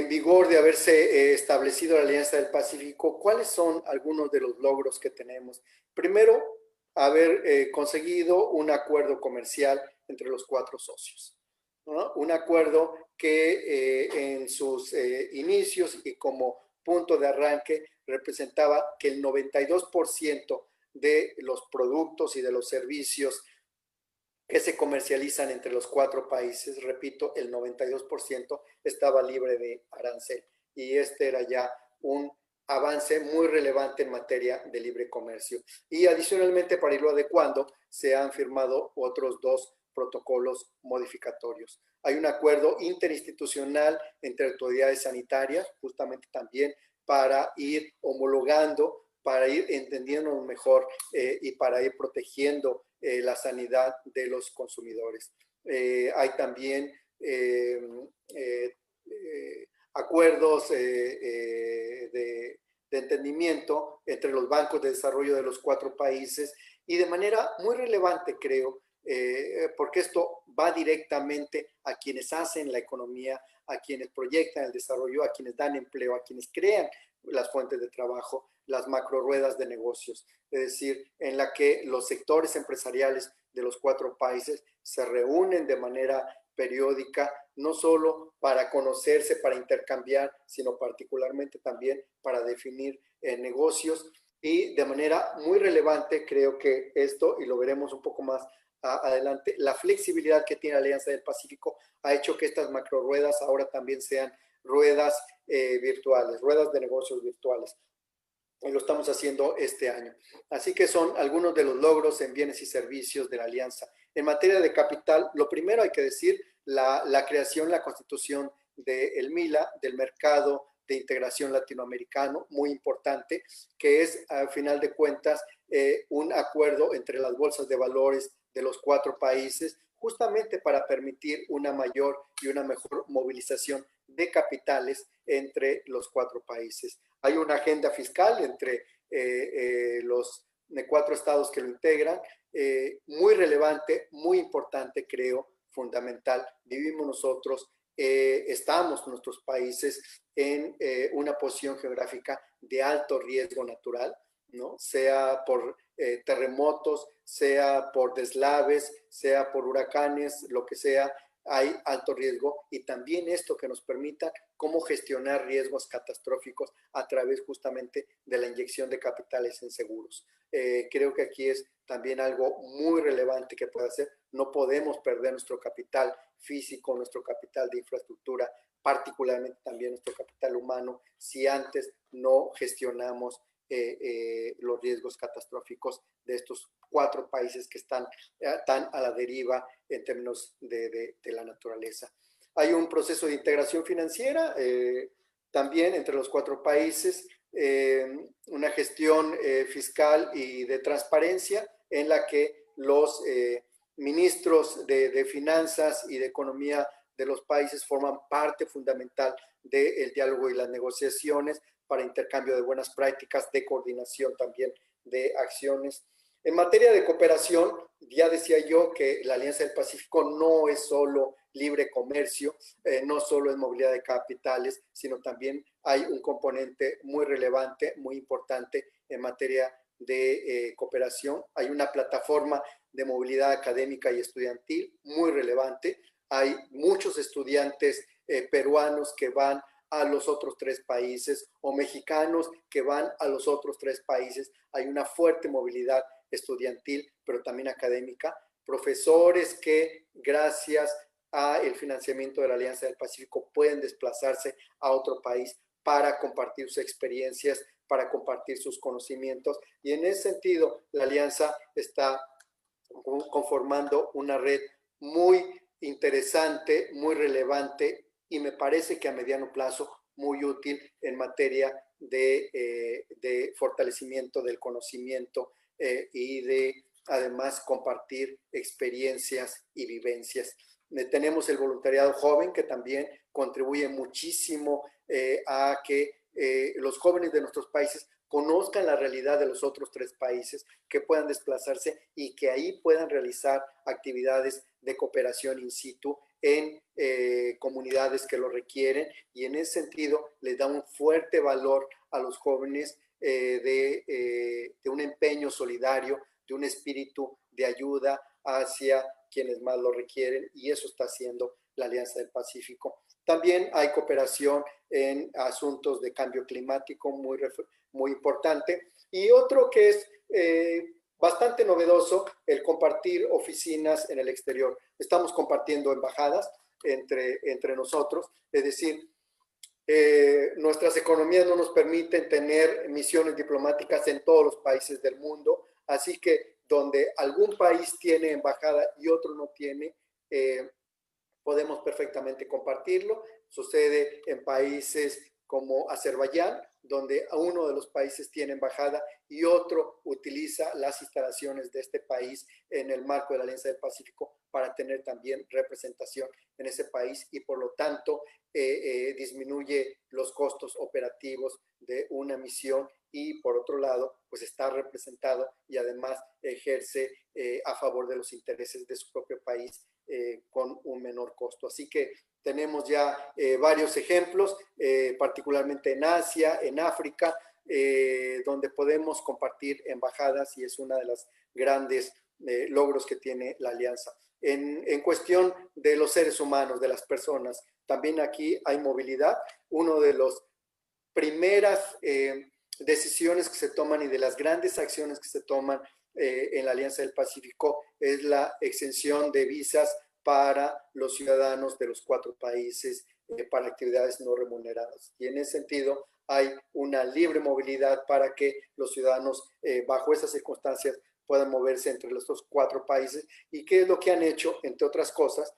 vigor de haberse establecido la Alianza del Pacífico, ¿cuáles son algunos de los logros que tenemos? Primero, haber conseguido un acuerdo comercial entre los 4 socios, ¿no? Un acuerdo que en sus inicios y como punto de arranque representaba que el 92% de los productos y de los servicios que se comercializan entre los 4 países, repito, el 92% estaba libre de arancel. Y este era ya un avance muy relevante en materia de libre comercio. Y adicionalmente, para irlo adecuando, se han firmado otros 2 protocolos modificatorios. Hay un acuerdo interinstitucional entre autoridades sanitarias, justamente también para ir homologando, para ir entendiendo mejor y para ir protegiendo la sanidad de los consumidores. Hay también acuerdos de entendimiento entre los bancos de desarrollo de los 4 países y de manera muy relevante, creo, porque esto va directamente a quienes hacen la economía, a quienes proyectan el desarrollo, a quienes dan empleo, a quienes crean las fuentes de trabajo, las macro ruedas de negocios, es decir, en la que los sectores empresariales de los 4 países se reúnen de manera periódica, no solo para conocerse, para intercambiar, sino particularmente también para definir negocios. Y de manera muy relevante, creo que esto, y lo veremos un poco más adelante, la flexibilidad que tiene la Alianza del Pacífico ha hecho que estas macro ruedas ahora también sean ruedas virtuales, ruedas de negocios virtuales. Y lo estamos haciendo este año. Así que son algunos de los logros en bienes y servicios de la Alianza. En materia de capital, lo primero hay que decir, la creación, la constitución del MILA, del Mercado de Integración Latinoamericano, muy importante, que es, al final de cuentas, un acuerdo entre las bolsas de valores de los 4 países, justamente para permitir una mayor y una mejor movilización de capitales entre los 4 países. Hay una agenda fiscal entre los 4 estados que lo integran, muy relevante, muy importante, creo, fundamental. Vivimos nosotros, estamos nuestros países en una posición geográfica de alto riesgo natural, ¿no? Sea por terremotos, sea por deslaves, sea por huracanes, lo que sea, hay alto riesgo, y también esto que nos permita cómo gestionar riesgos catastróficos a través justamente de la inyección de capitales en seguros. Creo que aquí es también algo muy relevante que puede hacer. No podemos perder nuestro capital físico, nuestro capital de infraestructura, particularmente también nuestro capital humano, si antes no gestionamos los riesgos catastróficos de estos 4 países que están tan a la deriva en términos de la naturaleza. Hay un proceso de integración financiera también entre los 4 países, una gestión fiscal y de transparencia en la que los ministros de finanzas y de economía de los países forman parte fundamental del diálogo y las negociaciones para intercambio de buenas prácticas, de coordinación también de acciones. En materia de cooperación, ya decía yo que la Alianza del Pacífico no es solo libre comercio, no solo es movilidad de capitales, sino también hay un componente muy relevante, muy importante en materia de cooperación. Hay una plataforma de movilidad académica y estudiantil muy relevante. Hay muchos estudiantes peruanos que van a los otros 3 países o mexicanos que van a los otros 3 países. Hay una fuerte movilidad estudiantil, pero también académica, profesores que gracias a el financiamiento de la Alianza del Pacífico pueden desplazarse a otro país para compartir sus experiencias, para compartir sus conocimientos, y en ese sentido la Alianza está conformando una red muy interesante, muy relevante, y me parece que a mediano plazo muy útil en materia de fortalecimiento del conocimiento y de además compartir experiencias y vivencias. Tenemos el voluntariado joven, que también contribuye muchísimo a que los jóvenes de nuestros países conozcan la realidad de los otros 3 países, que puedan desplazarse y que ahí puedan realizar actividades de cooperación in situ en comunidades que lo requieren, y en ese sentido les da un fuerte valor a los jóvenes de un empeño solidario, de un espíritu de ayuda hacia quienes más lo requieren, y eso está haciendo la Alianza del Pacífico. También hay cooperación en asuntos de cambio climático muy importante, y otro que es bastante novedoso, el compartir oficinas en el exterior. Estamos compartiendo embajadas entre nosotros, es decir, nuestras economías no nos permiten tener misiones diplomáticas en todos los países del mundo, así que donde algún país tiene embajada y otro no tiene, podemos perfectamente compartirlo. Sucede en países como Azerbaiyán, donde uno de los países tiene embajada y otro utiliza las instalaciones de este país en el marco de la Alianza del Pacífico para tener también representación en ese país, y por lo tanto disminuye los costos operativos de una misión, y por otro lado pues está representado y además ejerce a favor de los intereses de su propio país con un menor costo. Así que tenemos ya varios ejemplos, particularmente en Asia, en África, donde podemos compartir embajadas, y es una de las grandes logros que tiene la alianza. En cuestión de los seres humanos, de las personas, también aquí hay movilidad. Una de las primeras decisiones que se toman y de las grandes acciones que se toman en la Alianza del Pacífico es la exención de visas para los ciudadanos de los 4 países para actividades no remuneradas. Y en ese sentido hay una libre movilidad para que los ciudadanos bajo esas circunstancias puedan moverse entre estos 4 países. ¿Y qué es lo que han hecho? Entre otras cosas,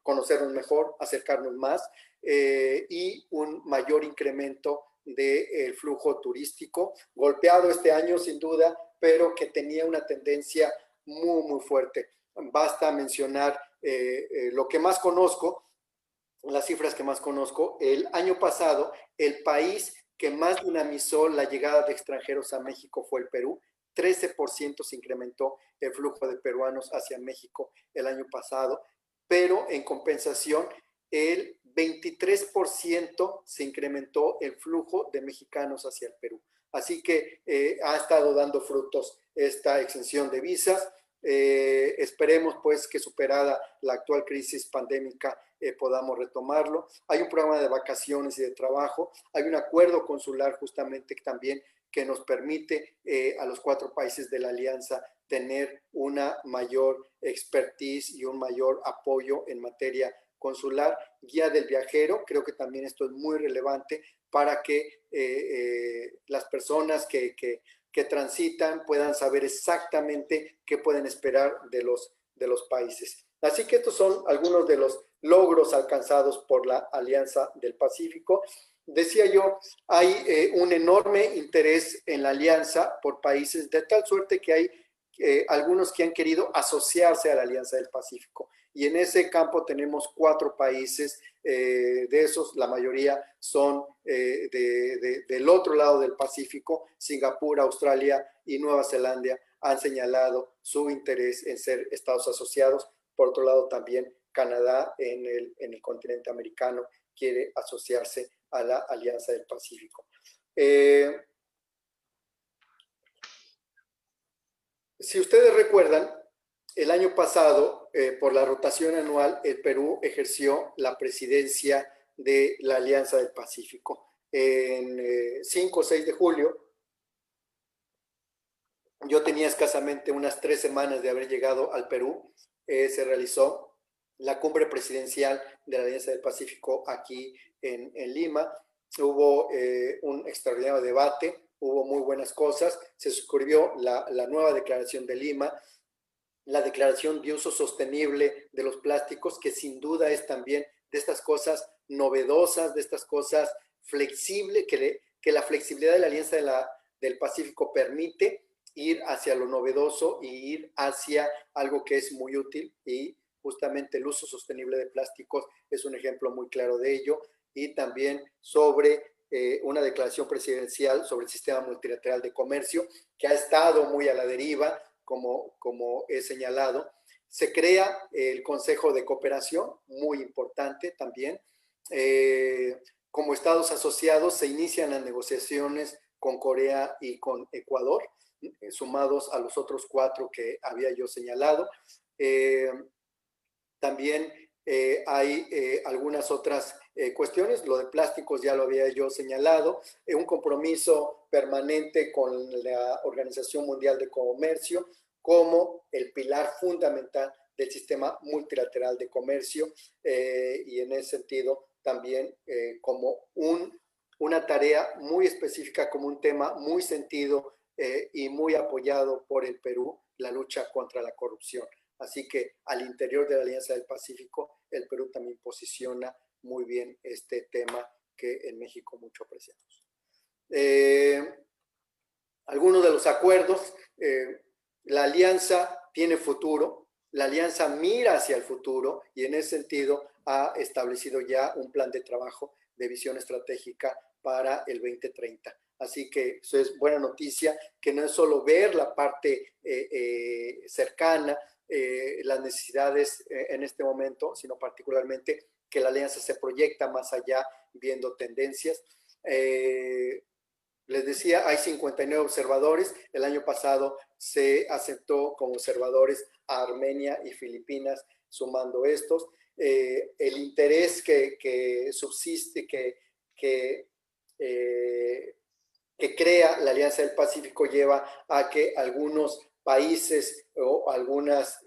conocernos mejor, acercarnos más y un mayor incremento del flujo turístico, golpeado este año sin duda, pero que tenía una tendencia muy fuerte. Basta mencionar lo que más conozco, las cifras que más conozco. El año pasado, el país que más dinamizó la llegada de extranjeros a México fue el Perú. 13% se incrementó el flujo de peruanos hacia México el año pasado, pero en compensación el 23% se incrementó el flujo de mexicanos hacia el Perú. Así que ha estado dando frutos esta exención de visas. Esperemos pues que superada la actual crisis pandémica podamos retomarlo. Hay un programa de vacaciones y de trabajo, hay un acuerdo consular justamente también que nos permite a los 4 países de la alianza tener una mayor expertise y un mayor apoyo en materia consular. Guía del viajero, creo que también esto es muy relevante para que las personas que transitan puedan saber exactamente qué pueden esperar de los países. Así que estos son algunos de los logros alcanzados por la Alianza del Pacífico. Decía yo, hay un enorme interés en la alianza por países, de tal suerte que hay algunos que han querido asociarse a la Alianza del Pacífico. Y en ese campo tenemos 4 países, de esos la mayoría son del otro lado del Pacífico. Singapur, Australia y Nueva Zelanda han señalado su interés en ser estados asociados. Por otro lado, también Canadá en el continente americano quiere asociarse a la Alianza del Pacífico. Si ustedes recuerdan, el año pasado, por la rotación anual, el Perú ejerció la presidencia de la Alianza del Pacífico. En 5 o 6 de julio, Yo tenía escasamente unas 3 semanas de haber llegado al Perú. Se realizó la cumbre presidencial de la Alianza del Pacífico aquí en Lima. Hubo un extraordinario debate, hubo muy buenas cosas. Se suscribió la nueva declaración de Lima, la declaración de uso sostenible de los plásticos, que sin duda es también de estas cosas novedosas, de estas cosas flexibles, que la flexibilidad de la Alianza del Pacífico permite ir hacia lo novedoso y ir hacia algo que es muy útil, y justamente el uso sostenible de plásticos es un ejemplo muy claro de ello. Y también sobre una declaración presidencial sobre el sistema multilateral de comercio, que ha estado muy a la deriva, como he señalado. Se crea el Consejo de Cooperación, muy importante también. Como estados asociados se inician las negociaciones con Corea y con Ecuador, sumados a los otros 4 que había yo señalado. También hay algunas otras cuestiones. Lo de plásticos ya lo había yo señalado. Un compromiso permanente con la Organización Mundial de Comercio como el pilar fundamental del sistema multilateral de comercio, y en ese sentido también como una tarea muy específica, como un tema muy sentido y muy apoyado por el Perú, la lucha contra la corrupción. Así que al interior de la Alianza del Pacífico, el Perú también posiciona muy bien este tema que en México mucho apreciamos. Algunos de los acuerdos, la alianza tiene futuro, la alianza mira hacia el futuro, y en ese sentido ha establecido ya un plan de trabajo de visión estratégica para el 2030. Así que eso es buena noticia, que no es solo ver la parte cercana, las necesidades en este momento, sino particularmente que la alianza se proyecta más allá, viendo tendencias. Les decía, hay 59 observadores. El año pasado se aceptó como observadores a Armenia y Filipinas, sumando estos. El interés que subsiste, que crea la Alianza del Pacífico, lleva a que algunos países o algunos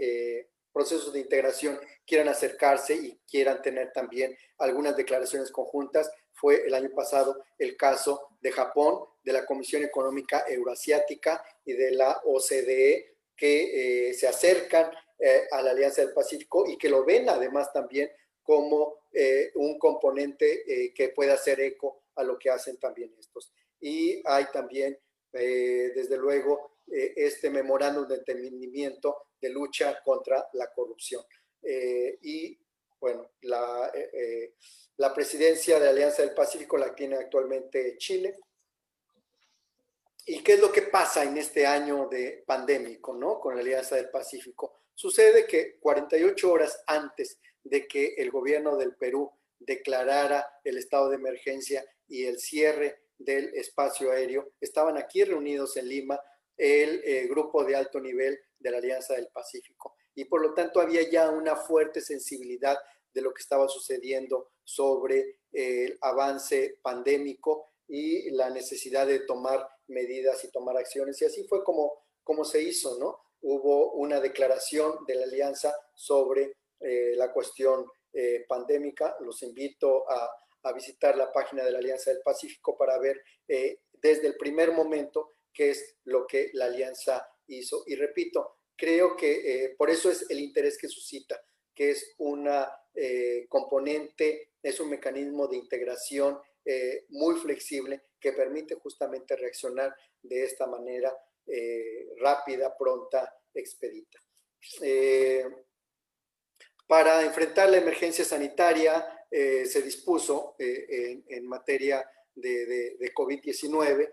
procesos de integración quieran acercarse y quieran tener también algunas declaraciones conjuntas. Fue el año pasado el caso de Japón, de la Comisión Económica Euroasiática y de la OCDE, que se acercan a la Alianza del Pacífico y que lo ven además también como un componente que pueda hacer eco a lo que hacen también estos. Y hay también, desde luego, este memorándum de entendimiento de lucha contra la corrupción. Y bueno, la presidencia de la Alianza del Pacífico la tiene actualmente Chile. ¿Y qué es lo que pasa en este año de pandémico, ¿no? Con la Alianza del Pacífico? Sucede que 48 horas antes de que el gobierno del Perú declarara el estado de emergencia y el cierre del espacio aéreo, estaban aquí reunidos en Lima el grupo de alto nivel de la Alianza del Pacífico. Y por lo tanto había ya una fuerte sensibilidad de lo que estaba sucediendo sobre el avance pandémico y la necesidad de tomar medidas y tomar acciones. Y así fue como se hizo, ¿no? Hubo una declaración de la Alianza sobre la cuestión pandémica. Los invito a visitar la página de la Alianza del Pacífico para ver desde el primer momento qué es lo que la Alianza hizo. Y repito, creo que por eso es el interés que suscita, que es una componente, es un mecanismo de integración muy flexible, que permite justamente reaccionar de esta manera rápida, pronta, expedita. Para enfrentar la emergencia sanitaria se dispuso en materia de COVID-19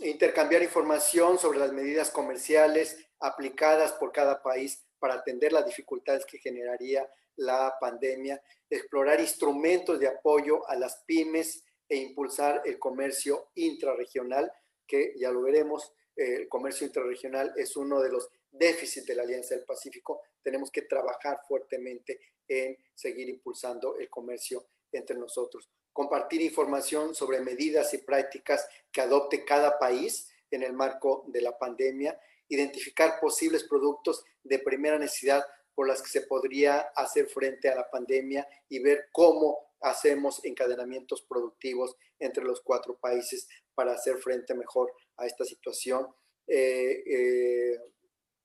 intercambiar información sobre las medidas comerciales aplicadas por cada país para atender las dificultades que generaría la pandemia, explorar instrumentos de apoyo a las pymes e impulsar el comercio intrarregional, que ya lo veremos. El comercio intrarregional es uno de los déficits de la Alianza del Pacífico. Tenemos que trabajar fuertemente en seguir impulsando el comercio entre nosotros. Compartir información sobre medidas y prácticas que adopte cada país en el marco de la pandemia, identificar posibles productos de primera necesidad por las que se podría hacer frente a la pandemia y ver cómo hacemos encadenamientos productivos entre los 4 países para hacer frente mejor a esta situación.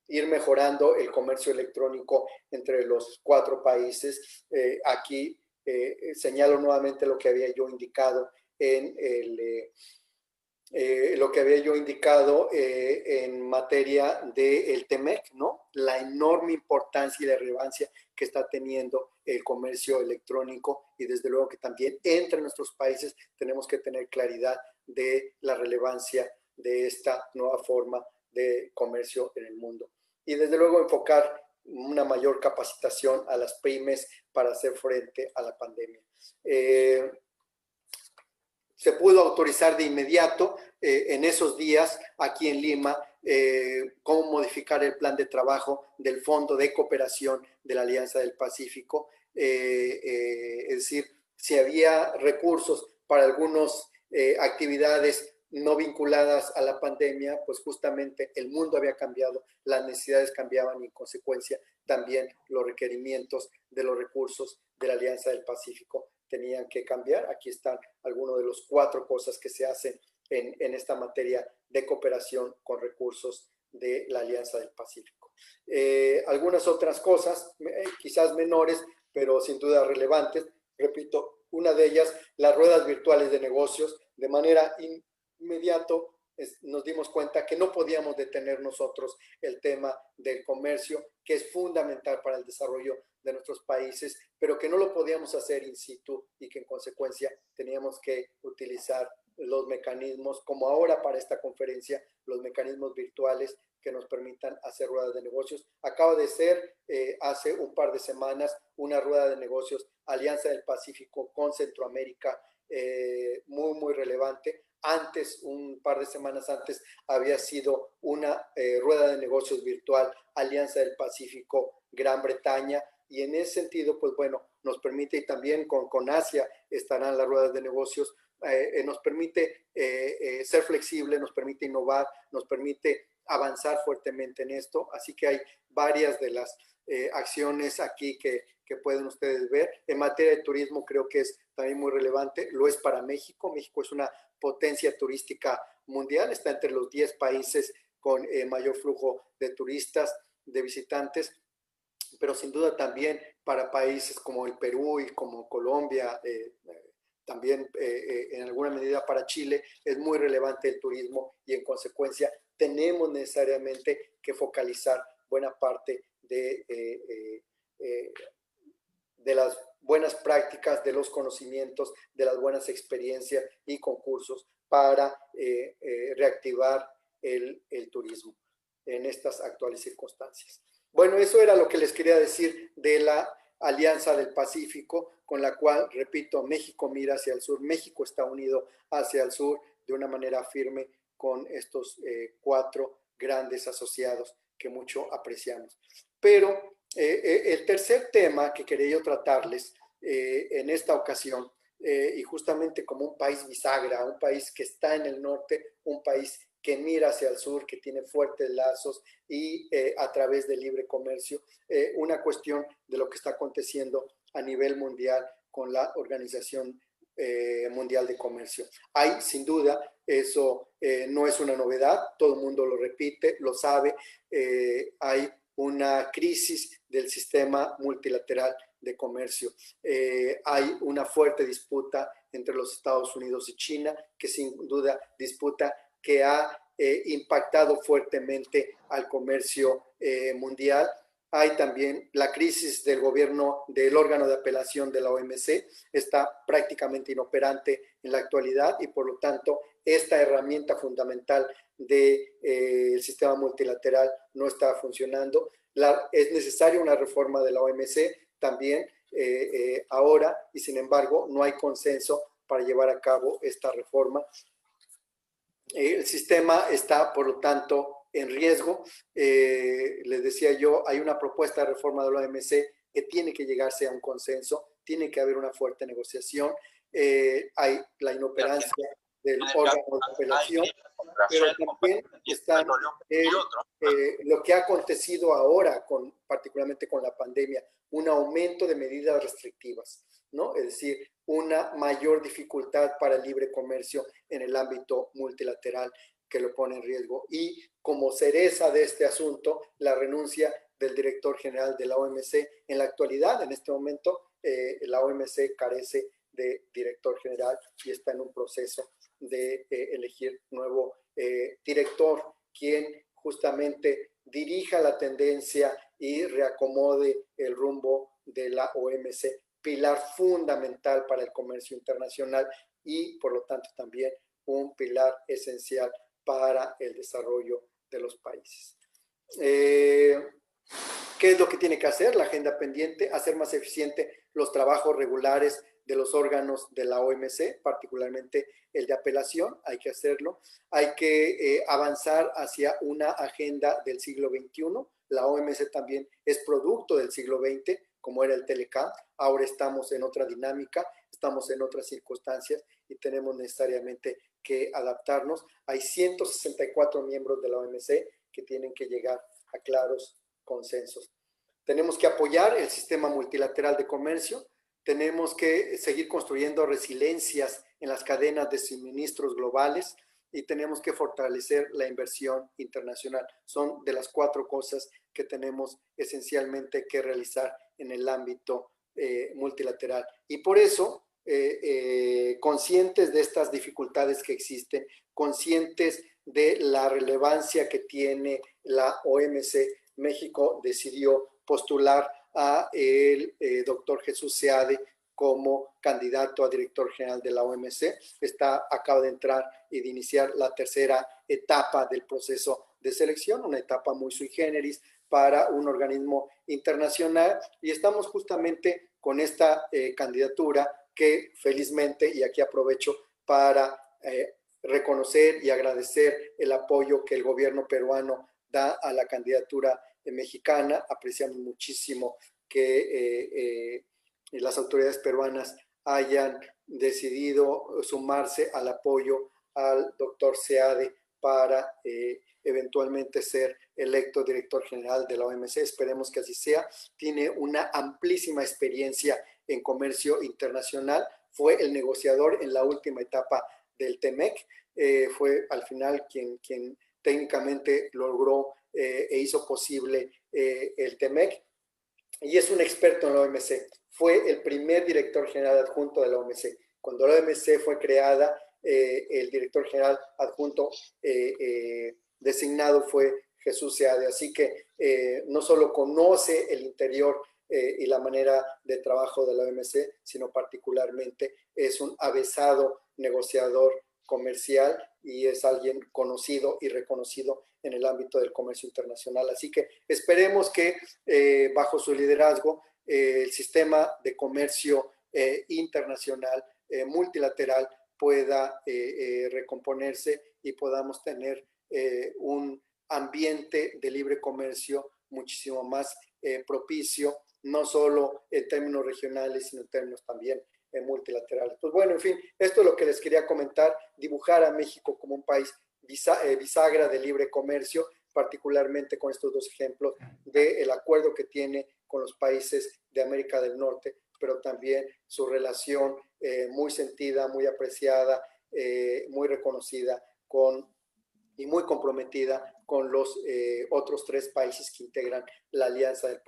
Ir mejorando el comercio electrónico entre los 4 países. Aquí señalo nuevamente lo que había yo indicado en en materia del TEMEC, ¿no? La enorme importancia y la relevancia que está teniendo el comercio electrónico, y desde luego que también entre nuestros países tenemos que tener claridad de la relevancia de esta nueva forma de comercio en el mundo. Y desde luego enfocar una mayor capacitación a las pymes para hacer frente a la pandemia. Se pudo autorizar de inmediato en esos días aquí en Lima cómo modificar el plan de trabajo del Fondo de Cooperación de la Alianza del Pacífico. Es decir, si había recursos para algunas actividades no vinculadas a la pandemia, pues justamente el mundo había cambiado, las necesidades cambiaban y en consecuencia también los requerimientos de los recursos de la Alianza del Pacífico tenían que cambiar. Aquí están algunos de los 4 cosas que se hacen en esta materia de cooperación con recursos de la Alianza del Pacífico. Algunas otras cosas, quizás menores, pero sin duda relevantes. Repito, una de ellas, las ruedas virtuales de negocios. De manera inmediata nos dimos cuenta que no podíamos detener nosotros el tema del comercio, que es fundamental para el desarrollo de nuestros países, pero que no lo podíamos hacer in situ y que en consecuencia teníamos que utilizar los mecanismos, como ahora para esta conferencia, los mecanismos virtuales que nos permitan hacer ruedas de negocios. Acaba de ser hace un par de semanas una rueda de negocios Alianza del Pacífico con Centroamérica, muy relevante. Antes, un par de semanas antes, había sido una rueda de negocios virtual Alianza del Pacífico Gran Bretaña, y en ese sentido, pues bueno, nos permite, y también con Asia estarán las ruedas de negocios, nos permite ser flexible, nos permite innovar, nos permite avanzar fuertemente en esto. Así que hay varias de las acciones aquí que pueden ustedes ver. En materia de turismo creo que es también muy relevante, lo es para México. México es una potencia turística mundial, está entre los 10 países con mayor flujo de turistas, de visitantes, pero sin duda también para países como el Perú y como Colombia, también en alguna medida para Chile, es muy relevante el turismo, y en consecuencia tenemos necesariamente que focalizar buena parte de las buenas prácticas, de los conocimientos, de las buenas experiencias y concursos para reactivar el turismo en estas actuales circunstancias. Bueno, eso era lo que les quería decir de la Alianza del Pacífico, con la cual, repito, México mira hacia el sur, México está unido hacia el sur de una manera firme con estos 4 grandes asociados que mucho apreciamos. Pero el tercer tema que quería yo tratarles en esta ocasión, y justamente como un país bisagra, un país que está en el norte, un país que mira hacia el sur, que tiene fuertes lazos y a través del libre comercio, una cuestión de lo que está aconteciendo a nivel mundial con la Organización Mundial de Comercio. Hay, sin duda, eso no es una novedad, todo el mundo lo repite, lo sabe, hay una crisis del sistema multilateral de comercio. Hay una fuerte disputa entre los Estados Unidos y China, que sin duda disputa que ha impactado fuertemente al comercio mundial. Hay también la crisis del gobierno del órgano de apelación de la OMC, está prácticamente inoperante en la actualidad, y por lo tanto esta herramienta fundamental del sistema multilateral no está funcionando. Es necesaria una reforma de la OMC también ahora, y sin embargo no hay consenso para llevar a cabo esta reforma. El sistema está, por lo tanto, en riesgo. Les decía yo, hay una propuesta de reforma de la OMC que tiene que llegarse a un consenso, tiene que haber una fuerte negociación. Hay la inoperancia del órgano de apelación, pero también están lo que ha acontecido ahora, particularmente con la pandemia, un aumento de medidas restrictivas, ¿no? Es decir, una mayor dificultad para el libre comercio en el ámbito multilateral que lo pone en riesgo. Y como cereza de este asunto, la renuncia del director general de la OMC. En la actualidad, en este momento, la OMC carece de director general y está en un proceso de elegir nuevo director, quien justamente dirija la tendencia y reacomode el rumbo de la OMC, pilar fundamental para el comercio internacional y, por lo tanto, también un pilar esencial para el desarrollo de los países. ¿Qué es lo que tiene que hacer la agenda pendiente? Hacer más eficiente los trabajos regulares de los órganos de la OMC, particularmente el de apelación, hay que hacerlo. Hay que avanzar hacia una agenda del siglo XXI. La OMC también es producto del siglo XX, como era el Telecam. Ahora estamos en otra dinámica, estamos en otras circunstancias y tenemos necesariamente que adaptarnos. Hay 164 miembros de la OMC que tienen que llegar a claros consensos. Tenemos que apoyar el sistema multilateral de comercio, tenemos que seguir construyendo resiliencias en las cadenas de suministros globales y tenemos que fortalecer la inversión internacional. Son de las 4 cosas que tenemos esencialmente que realizar en el ámbito multilateral. Y por eso, conscientes de estas dificultades que existen, conscientes de la relevancia que tiene la OMC, México decidió postular a el doctor Jesús Seade como candidato a director general de la OMC. Acaba de entrar y de iniciar la tercera etapa del proceso de selección, una etapa muy sui generis para un organismo internacional, y estamos justamente con esta candidatura que felizmente, y aquí aprovecho para reconocer y agradecer el apoyo que el gobierno peruano da a la candidatura mexicana. Apreciamos muchísimo que las autoridades peruanas hayan decidido sumarse al apoyo al doctor Seade para eventualmente ser electo director general de la OMC. Esperemos que así sea. Tiene una amplísima experiencia en comercio internacional. Fue el negociador en la última etapa del TEMEC. Fue al final quien técnicamente logró e hizo posible el TEMEC, y es un experto en la OMC. Fue el primer director general adjunto de la OMC. Cuando la OMC fue creada, el director general adjunto designado fue Jesús Seade. Así que no solo conoce el interior y la manera de trabajo de la OMC, sino particularmente es un avezado negociador comercial y es alguien conocido y reconocido en el ámbito del comercio internacional. Así que esperemos que bajo su liderazgo el sistema de comercio internacional multilateral pueda recomponerse y podamos tener un ambiente de libre comercio muchísimo más propicio, no solo en términos regionales, sino en términos también multilaterales. Pues bueno, en fin, esto es lo que les quería comentar, dibujar a México como un país bisagra de libre comercio, particularmente con estos 2 ejemplos del acuerdo que tiene con los países de América del Norte, pero también su relación muy sentida, muy apreciada, muy reconocida y muy comprometida con los otros 3 países que integran la Alianza del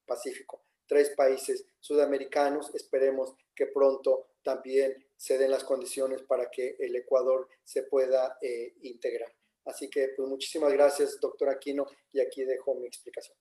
Pacífico. 3 países sudamericanos. Esperemos que pronto también se den las condiciones para que el Ecuador se pueda integrar. Así que pues muchísimas gracias, doctor Aquino, y aquí dejo mi explicación.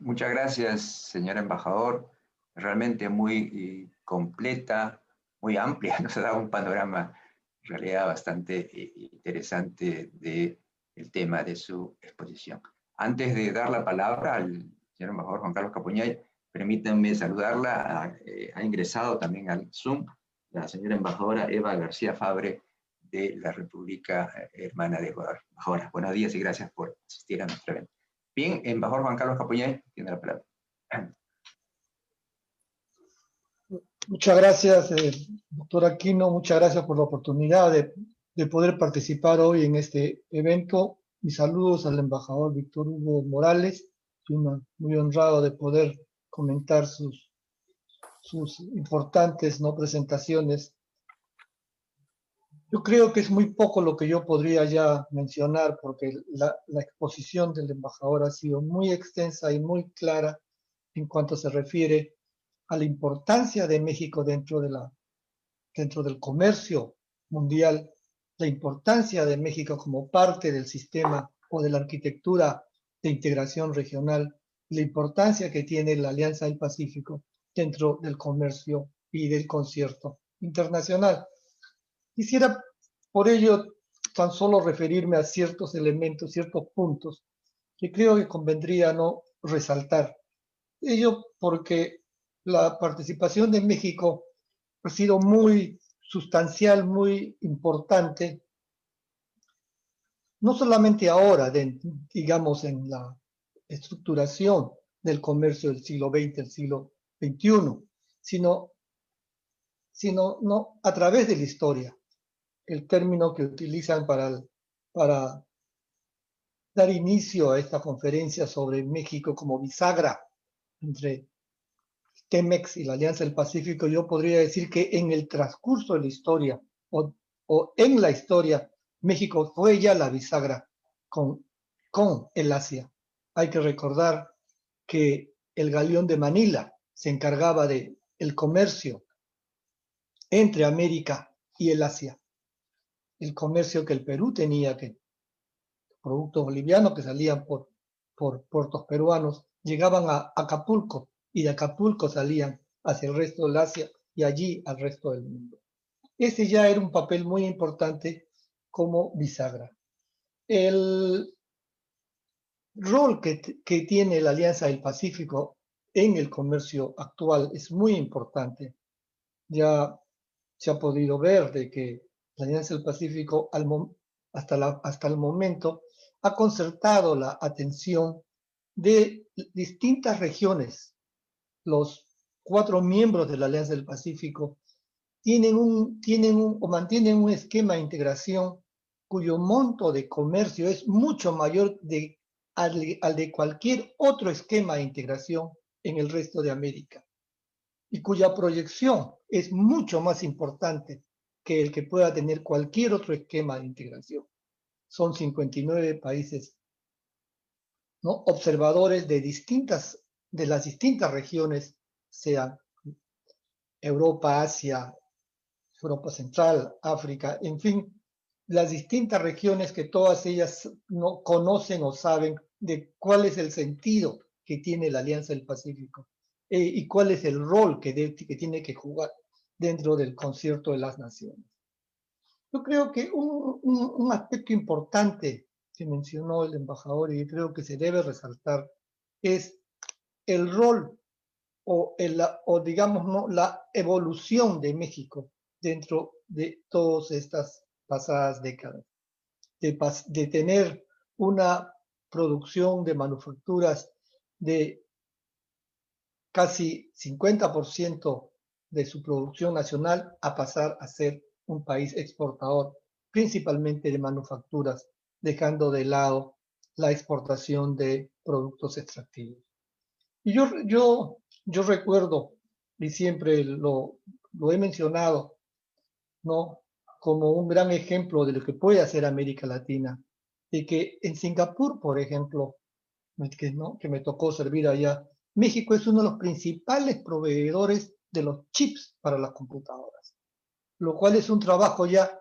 Muchas gracias, señor embajador. Realmente muy completa, muy amplia, nos ha dado un panorama en realidad bastante interesante del tema de su exposición. Antes de dar la palabra al señor embajador Juan Carlos Capuñay, permítanme saludarla. Ha ingresado también al Zoom la señora embajadora Eva García Fabre de la República Hermana de Ecuador. Embajadora, buenos días y gracias por asistir a nuestro evento. Bien, embajador Juan Carlos Capuñay, tiene la palabra. Muchas gracias, doctor Aquino. Muchas gracias por la oportunidad de poder participar hoy en este evento. Mis saludos al embajador Víctor Hugo Morales. Estoy muy honrado de poder comentar sus importantes, ¿no?, presentaciones. Yo creo que es muy poco lo que yo podría ya mencionar, porque la exposición del embajador ha sido muy extensa y muy clara en cuanto se refiere a la importancia de México dentro del comercio mundial, la importancia de México como parte del sistema o de la arquitectura de integración regional, la importancia que tiene la Alianza del Pacífico dentro del comercio y del concierto internacional. Quisiera, por ello, tan solo referirme a ciertos elementos, ciertos puntos que creo que convendría no resaltar. Ello porque la participación de México ha sido muy sustancial, muy importante, no solamente ahora, digamos, en la estructuración del comercio del siglo XX, del siglo XXI, sino no, a través de la historia. El término que utilizan para dar inicio a esta conferencia sobre México como bisagra entre TEMEX y la Alianza del Pacífico, yo podría decir que en el transcurso de la historia o en la historia, México fue ya la bisagra con el Asia. Hay que recordar que el galeón de Manila se encargaba del comercio entre América y el Asia. El comercio que el Perú tenía, que productos bolivianos que salían por puertos peruanos, llegaban a Acapulco y de Acapulco salían hacia el resto del Asia y allí al resto del mundo. Ese ya era un papel muy importante como bisagra. El rol que tiene la Alianza del Pacífico en el comercio actual es muy importante. Ya se ha podido ver de que la Alianza del Pacífico hasta el momento ha concertado la atención de distintas regiones. Los 4 miembros de la Alianza del Pacífico mantienen un esquema de integración cuyo monto de comercio es mucho mayor al de cualquier otro esquema de integración en el resto de América, y cuya proyección es mucho más importante que el que pueda tener cualquier otro esquema de integración. Son 59 países, ¿no?, observadores de las distintas regiones, sean Europa, Asia, Europa Central, África, en fin, las distintas regiones que todas ellas no conocen o saben de cuál es el sentido que tiene la Alianza del Pacífico y cuál es el rol que tiene que jugar dentro del concierto de las naciones. Yo creo que un aspecto importante que mencionó el embajador y creo que se debe resaltar es el rol o digamos, ¿no?, la evolución de México dentro de todas estas pasadas décadas, de tener una producción de manufacturas de casi 50% de su producción nacional a pasar a ser un país exportador, principalmente de manufacturas, dejando de lado la exportación de productos extractivos. Y yo recuerdo, y siempre lo he mencionado, ¿no?, como un gran ejemplo de lo que puede hacer América Latina, de que en Singapur, por ejemplo, que me tocó servir allá, México es uno de los principales proveedores de los chips para las computadoras, lo cual es un trabajo ya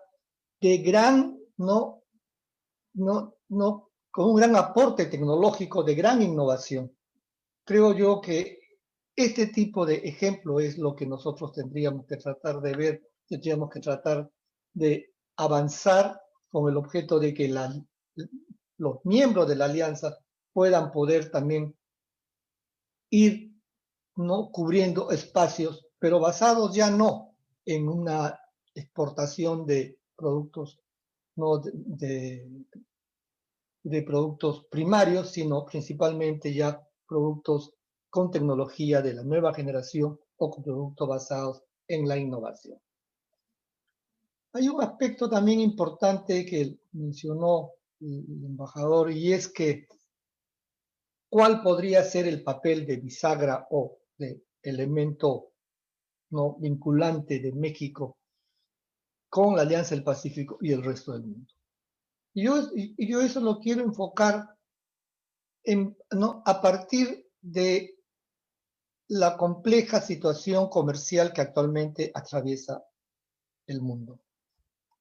de con un gran aporte tecnológico, de gran innovación. Creo yo que este tipo de ejemplo es lo que nosotros tendríamos que tratar de ver, tendríamos que tratar de avanzar con el objeto de que los miembros de la alianza puedan poder también ir, ¿no?, cubriendo espacios, pero basados ya no en una exportación de productos, no de productos primarios, sino principalmente ya productos con tecnología de la nueva generación o con productos basados en la innovación. Hay un aspecto también importante que mencionó el embajador, y es que ¿cuál podría ser el papel de bisagra o de elemento no vinculante de México con la Alianza del Pacífico y el resto del mundo? Y yo eso lo quiero enfocar a partir de la compleja situación comercial que actualmente atraviesa el mundo.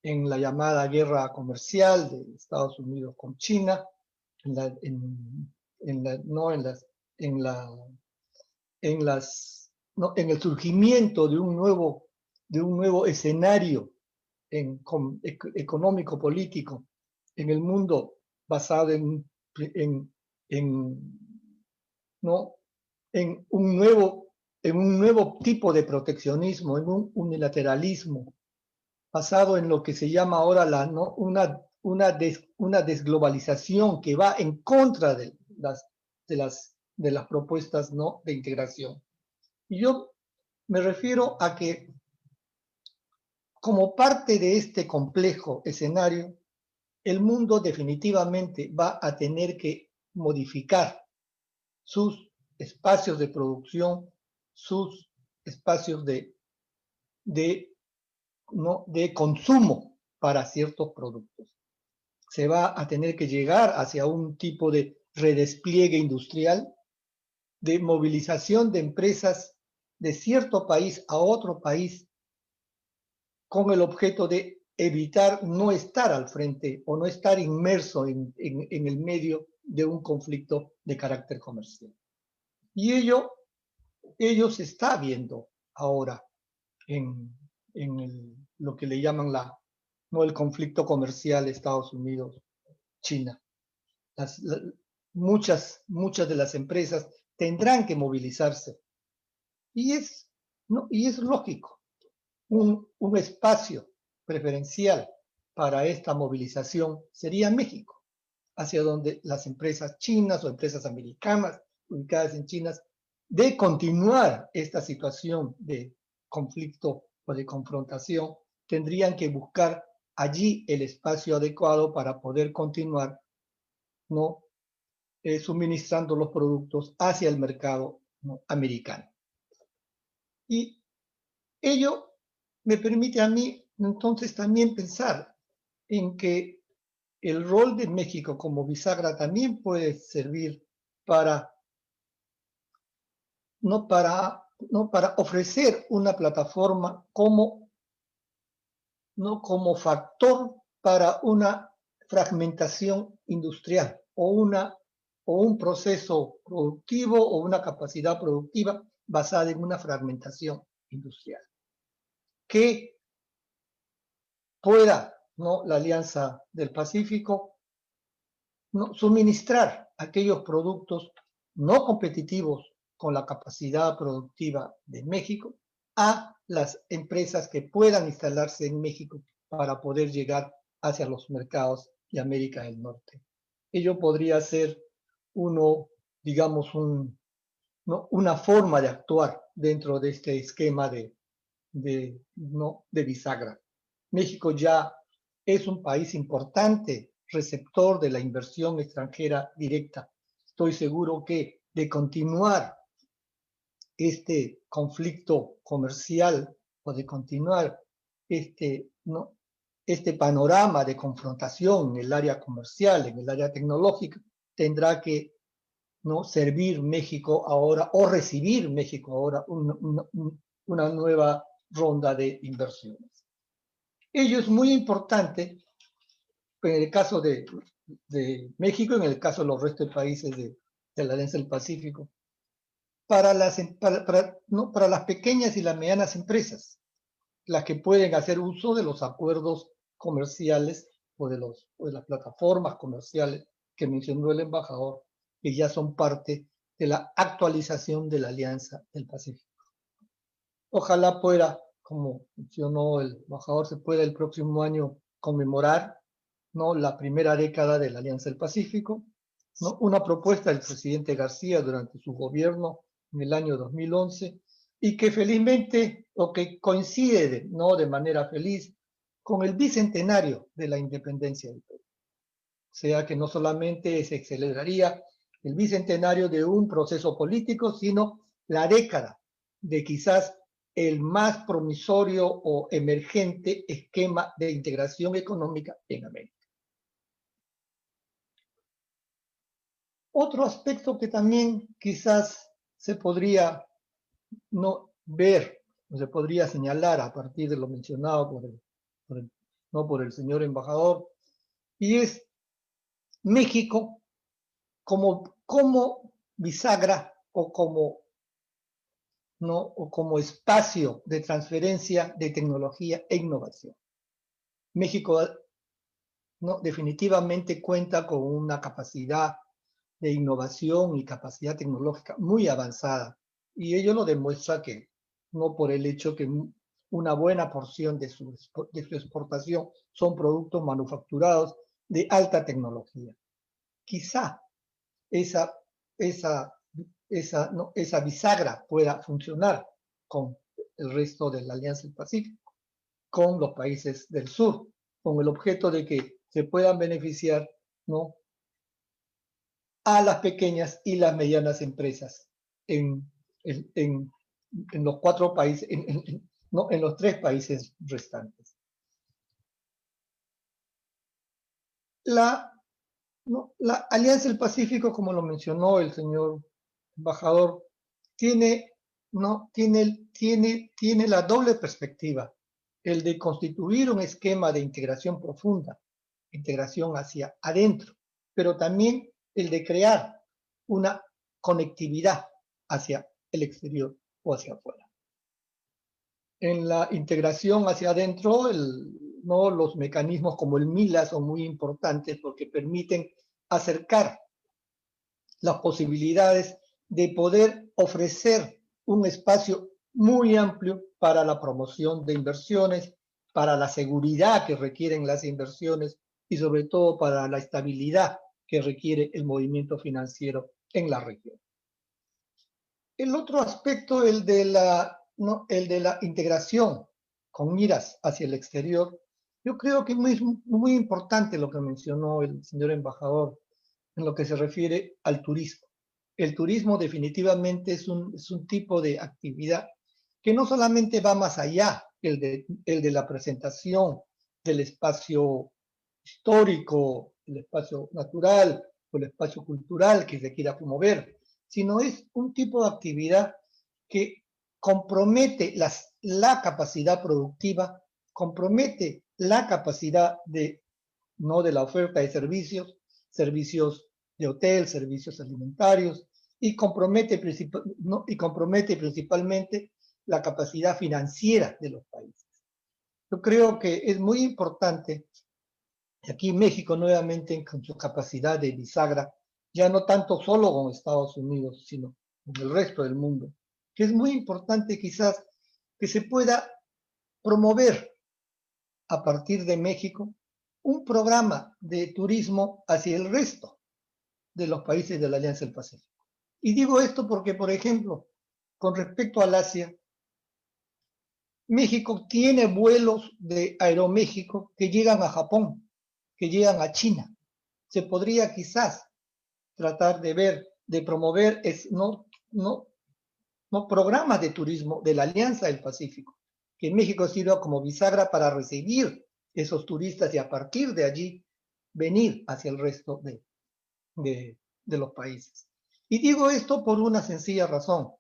En la llamada guerra comercial de Estados Unidos con China, en el surgimiento de un nuevo escenario económico-político en el mundo basado en un nuevo tipo de proteccionismo, en un unilateralismo basado en lo que se llama ahora una desglobalización que va en contra de las propuestas de integración. Y yo me refiero a que como parte de este complejo escenario, el mundo definitivamente va a tener que modificar sus espacios de producción, sus espacios de consumo para ciertos productos. Se va a tener que llegar hacia un tipo de redespliegue industrial, de movilización de empresas de cierto país a otro país, con el objeto de evitar no estar al frente o no estar inmerso en el medio de un conflicto de carácter comercial. Y ello se está viendo ahora en lo que le llaman el conflicto comercial Estados Unidos-China. Muchas de las empresas tendrán que movilizarse. Y es lógico. Un espacio preferencial para esta movilización sería México, hacia donde las empresas chinas o empresas americanas ubicadas en China, de continuar esta situación de conflicto o de confrontación, tendrían que buscar allí el espacio adecuado para poder continuar suministrando los productos hacia el mercado americano. Y ello me permite a mí entonces también pensar en que el rol de México como bisagra también puede servir para ofrecer una plataforma como factor para una fragmentación industrial o un proceso productivo o una capacidad productiva basada en una fragmentación industrial. Que pueda la Alianza del Pacífico suministrar aquellos productos no competitivos con la capacidad productiva de México a las empresas que puedan instalarse en México para poder llegar hacia los mercados de América del Norte. Ello podría ser una forma de actuar dentro de este esquema de bisagra. México ya es un país importante, receptor de la inversión extranjera directa. Estoy seguro que de continuar este conflicto comercial o de continuar este panorama de confrontación en el área comercial, en el área tecnológica, tendrá que servir México ahora o recibir México ahora una nueva ronda de inversiones. Ello es muy importante en el caso de México, en el caso de los restos de países de la Alianza del Pacífico, para las pequeñas y las medianas empresas, las que pueden hacer uso de los acuerdos comerciales o de las plataformas comerciales que mencionó el embajador, que ya son parte de la actualización de la Alianza del Pacífico. Ojalá pueda, como mencionó el embajador, se pueda el próximo año conmemorar la primera década de la Alianza del Pacífico, una propuesta del presidente García durante su gobierno en el año 2011 y que felizmente, o que coincide, no de manera feliz, con el bicentenario de la independencia del Perú. O sea que no solamente se celebraría el bicentenario de un proceso político, sino la década de quizás el más promisorio o emergente esquema de integración económica en América. Otro aspecto que también quizás se podría no ver, o se podría señalar a partir de lo mencionado por el señor embajador, y es México como bisagra o como, ¿no? o como espacio de transferencia de tecnología e innovación. México, ¿no? definitivamente cuenta con una capacidad de innovación y capacidad tecnológica muy avanzada. Y ello lo demuestra que, no por el hecho que una buena porción de su exportación son productos manufacturados de alta tecnología. Quizá esa, esa, esa bisagra pueda funcionar con el resto de la Alianza del Pacífico, con los países del sur, con el objeto de que se puedan beneficiar, ¿no? a las pequeñas y las medianas empresas en los 4 países, no, en los 3 países restantes. La Alianza del Pacífico, como lo mencionó el señor embajador, tiene la doble perspectiva, el de constituir un esquema de integración profunda, integración hacia adentro, pero también el de crear una conectividad hacia el exterior o hacia afuera. En la integración hacia adentro, ¿no? los mecanismos como el MILA son muy importantes porque permiten acercar las posibilidades de poder ofrecer un espacio muy amplio para la promoción de inversiones, para la seguridad que requieren las inversiones y sobre todo para la estabilidad que requiere el movimiento financiero en la región. El otro aspecto, el de la integración con miras hacia el exterior, yo creo que es muy importante lo que mencionó el señor embajador en lo que se refiere al turismo. El turismo definitivamente es un tipo de actividad que no solamente va más allá el de la presentación del espacio histórico, el espacio natural o el espacio cultural que se quiera promover, sino es un tipo de actividad que compromete la capacidad productiva, compromete la capacidad no de la oferta de servicios de hotel, servicios alimentarios, y compromete principalmente la capacidad financiera de los países. Yo creo que es muy importante, aquí México nuevamente con su capacidad de bisagra, ya no tanto solo con Estados Unidos, sino con el resto del mundo, que es muy importante quizás que se pueda promover a partir de México un programa de turismo hacia el resto de los países de la Alianza del Pacífico. Y digo esto porque, por ejemplo, con respecto al Asia, México tiene vuelos de Aeroméxico que llegan a Japón, que llegan a China. Se podría quizás tratar de ver, de promover programas de turismo de la Alianza del Pacífico, que México sirva como bisagra para recibir esos turistas y a partir de allí venir hacia el resto de los países. Y digo esto por una sencilla razón.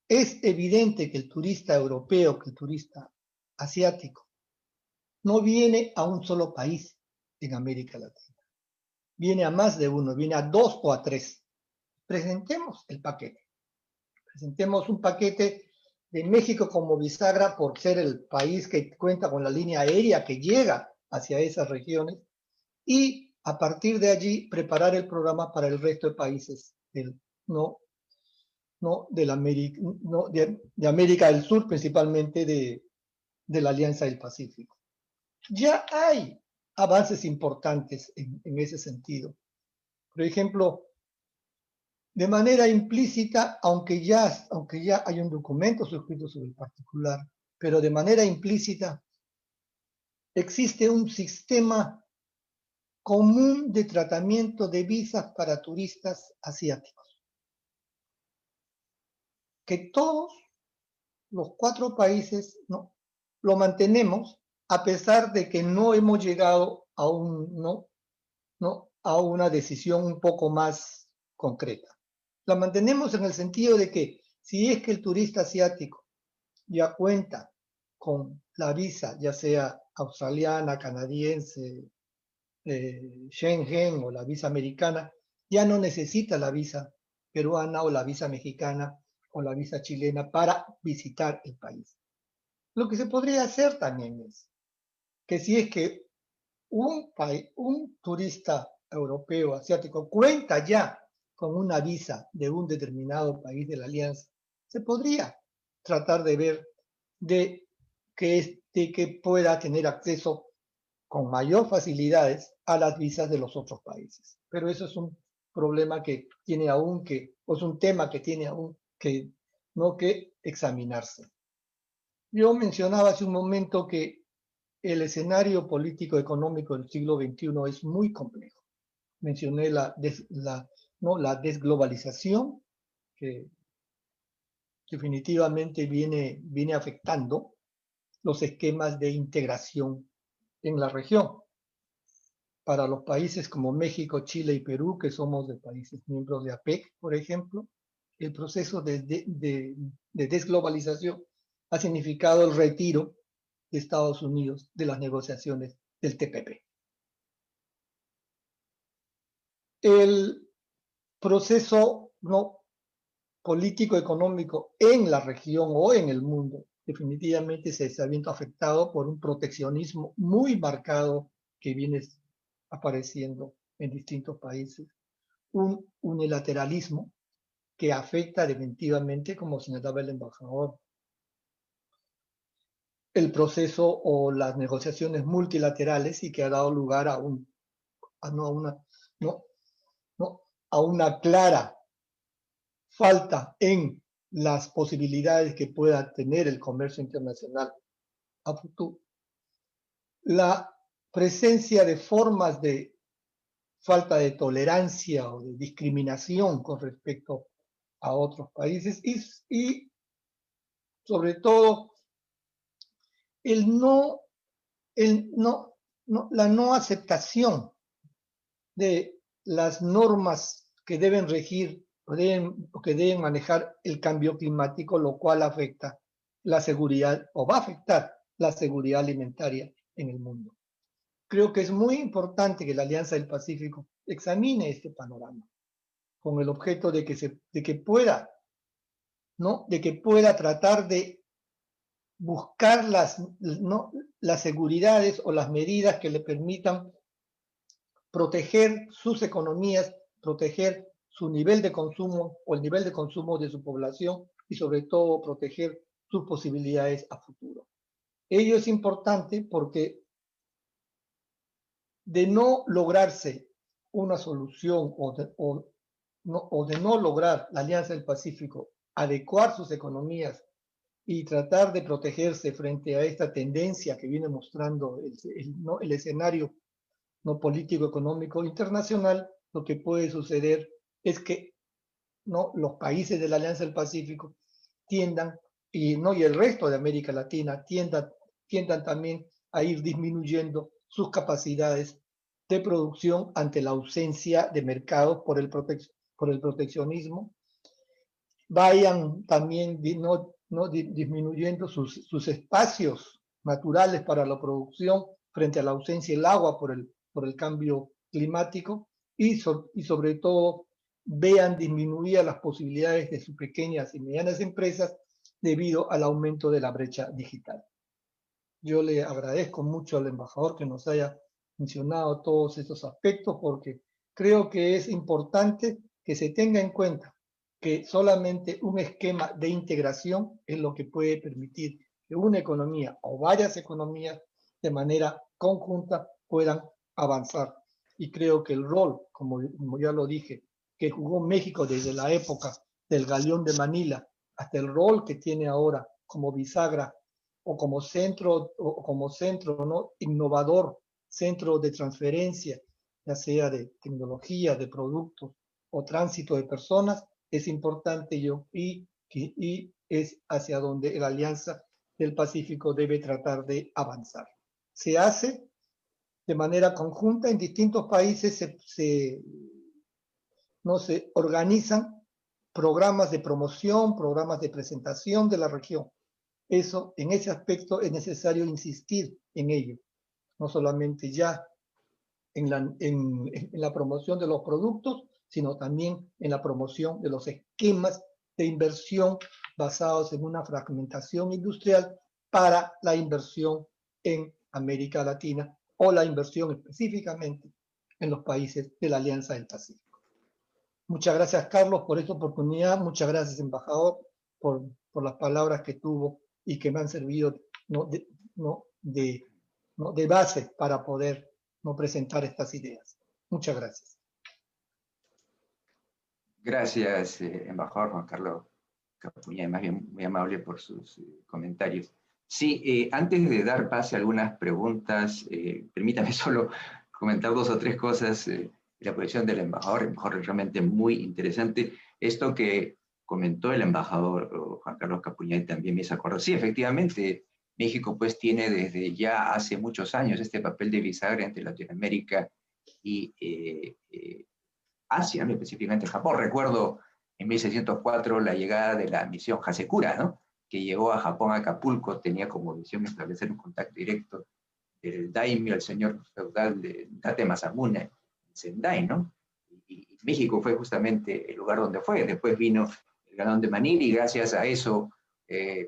Es evidente que el turista europeo, que el turista asiático, no viene a un solo país en América Latina. Viene a más de uno, viene a 2 o a 3. Presentemos el paquete. Presentemos un paquete de México como bisagra por ser el país que cuenta con la línea aérea que llega hacia esas regiones y a partir de allí preparar el programa para el resto de países de América del Sur, principalmente de la Alianza del Pacífico. Ya hay avances importantes en ese sentido. Por ejemplo, de manera implícita, aunque ya hay un documento suscrito sobre el particular, pero de manera implícita existe un sistema común de tratamiento de visas para turistas asiáticos, que todos los 4 países, ¿no?, lo mantenemos a pesar de que no hemos llegado a a una decisión un poco más concreta. La mantenemos en el sentido de que si es que el turista asiático ya cuenta con la visa, ya sea australiana, canadiense, Schengen o la visa americana, ya no necesita la visa peruana o la visa mexicana o la visa chilena para visitar el país. Lo que se podría hacer también es que si es que un turista europeo, asiático, cuenta ya con una visa de un determinado país de la alianza, se podría tratar de ver de que pueda tener acceso con mayor facilidades a las visas de los otros países. Pero eso es un problema que tiene aún o es un tema que tiene aún que examinarse. Yo mencionaba hace un momento que el escenario político económico del siglo XXI es muy complejo. Mencioné la desglobalización, que definitivamente viene afectando los esquemas de integración en la región. Para los países como México, Chile y Perú, que somos de países miembros de APEC, por ejemplo, el proceso de desglobalización ha significado el retiro de Estados Unidos de las negociaciones del TPP. El proceso político-económico en la región o en el mundo definitivamente se está viendo afectado por un proteccionismo muy marcado que viene apareciendo en distintos países, un unilateralismo que afecta definitivamente, como señalaba el embajador, el proceso o las negociaciones multilaterales y que ha dado lugar a una clara falta en las posibilidades que pueda tener el comercio internacional a futuro. La presencia de formas de falta de tolerancia o de discriminación con respecto a otros países y sobre todo la no aceptación de las normas que deben regir o que deben manejar el cambio climático, lo cual afecta la seguridad o va a afectar la seguridad alimentaria en el mundo. Creo que es muy importante que la Alianza del Pacífico examine este panorama con el objeto de que pueda tratar de buscar las seguridades o las medidas que le permitan proteger sus economías, proteger su nivel de consumo o el nivel de consumo de su población y sobre todo proteger sus posibilidades a futuro. Ello es importante porque de no lograrse una solución o de no lograr la Alianza del Pacífico adecuar sus economías y tratar de protegerse frente a esta tendencia que viene mostrando el escenario político económico internacional, lo que puede suceder es que los países de la Alianza del Pacífico tiendan, y el resto de América Latina tiendan también a ir disminuyendo sus capacidades de producción ante la ausencia de mercados por el proteccionismo, vayan también disminuyendo sus espacios naturales para la producción frente a la ausencia del agua por el cambio climático y sobre todo vean disminuidas las posibilidades de sus pequeñas y medianas empresas debido al aumento de la brecha digital. Yo le agradezco mucho al embajador que nos haya mencionado todos estos aspectos porque creo que es importante que se tenga en cuenta que solamente un esquema de integración es lo que puede permitir que una economía o varias economías de manera conjunta puedan avanzar. Y creo que el rol, como ya lo dije, que jugó México desde la época del Galeón de Manila hasta el rol que tiene ahora como bisagra o como centro, ¿no?, innovador, centro de transferencia, ya sea de tecnología, de productos o tránsito de personas, es importante y es hacia donde la Alianza del Pacífico debe tratar de avanzar. Se hace de manera conjunta en distintos países, no se organizan programas de promoción, programas de presentación de la región. Eso, en ese aspecto es necesario insistir en ello, no solamente ya en la promoción de los productos, sino también en la promoción de los esquemas de inversión basados en una fragmentación industrial para la inversión en América Latina o la inversión específicamente en los países de la Alianza del Pacífico. Muchas gracias, Carlos, por esta oportunidad. Muchas gracias, embajador, por las palabras que tuvo y que me han servido de base para poder presentar estas ideas. Muchas gracias. Gracias, embajador Juan Carlos Capuñay, más bien muy amable por sus comentarios. Sí, antes de dar pase a algunas preguntas, permítame solo comentar 2 o 3 cosas. La posición del embajador es realmente muy interesante. Esto que comentó el embajador Juan Carlos Capuñay también me hizo acordar. Sí, efectivamente, México pues tiene desde ya hace muchos años este papel de bisagra entre Latinoamérica y Asia, ¿no?, específicamente Japón. Recuerdo en 1604 la llegada de la misión Hasekura, ¿no?, que llegó a Japón, a Acapulco, tenía como misión establecer un contacto directo del daimyo, el señor feudal de Date Masamune, en Sendai, ¿no? Y México fue justamente el lugar donde fue. Después vino el Galeón de Manila y gracias a eso,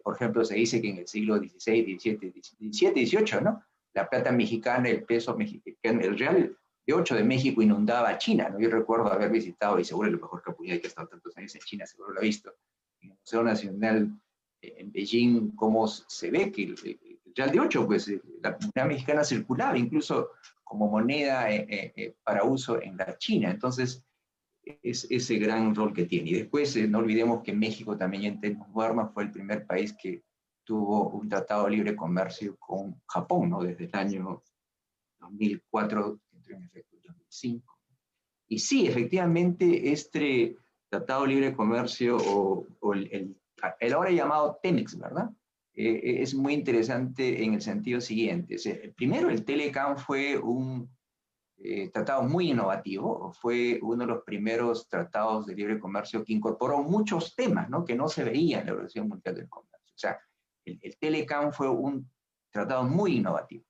por ejemplo, se dice que en el siglo XVI, XVII, XVIII, ¿no?, la plata mexicana, el peso mexicano, el real de 8 de México inundaba a China, ¿no? Yo recuerdo haber visitado, y seguro el mejor Capuñay que ha estado tantos años en China, seguro lo ha visto, en el Museo Nacional en Beijing, cómo se ve que el real de 8, pues la moneda mexicana circulaba incluso como moneda para uso en la China. Entonces, es ese gran rol que tiene. Y después, no olvidemos que México también en términos modernos fue el primer país que tuvo un tratado de libre comercio con Japón, ¿no?, desde el año 2004, que entró en efecto en 2005. Y sí, efectivamente, este Tratado de Libre Comercio o el ahora llamado TEMEX, ¿verdad? Es muy interesante en el sentido siguiente. Primero, el TELECAN fue un tratado muy innovativo, fue uno de los primeros tratados de libre comercio que incorporó muchos temas, ¿no?, que no se veían en la Organización Mundial del Comercio. O sea, el TELECAN fue un tratado muy innovativo.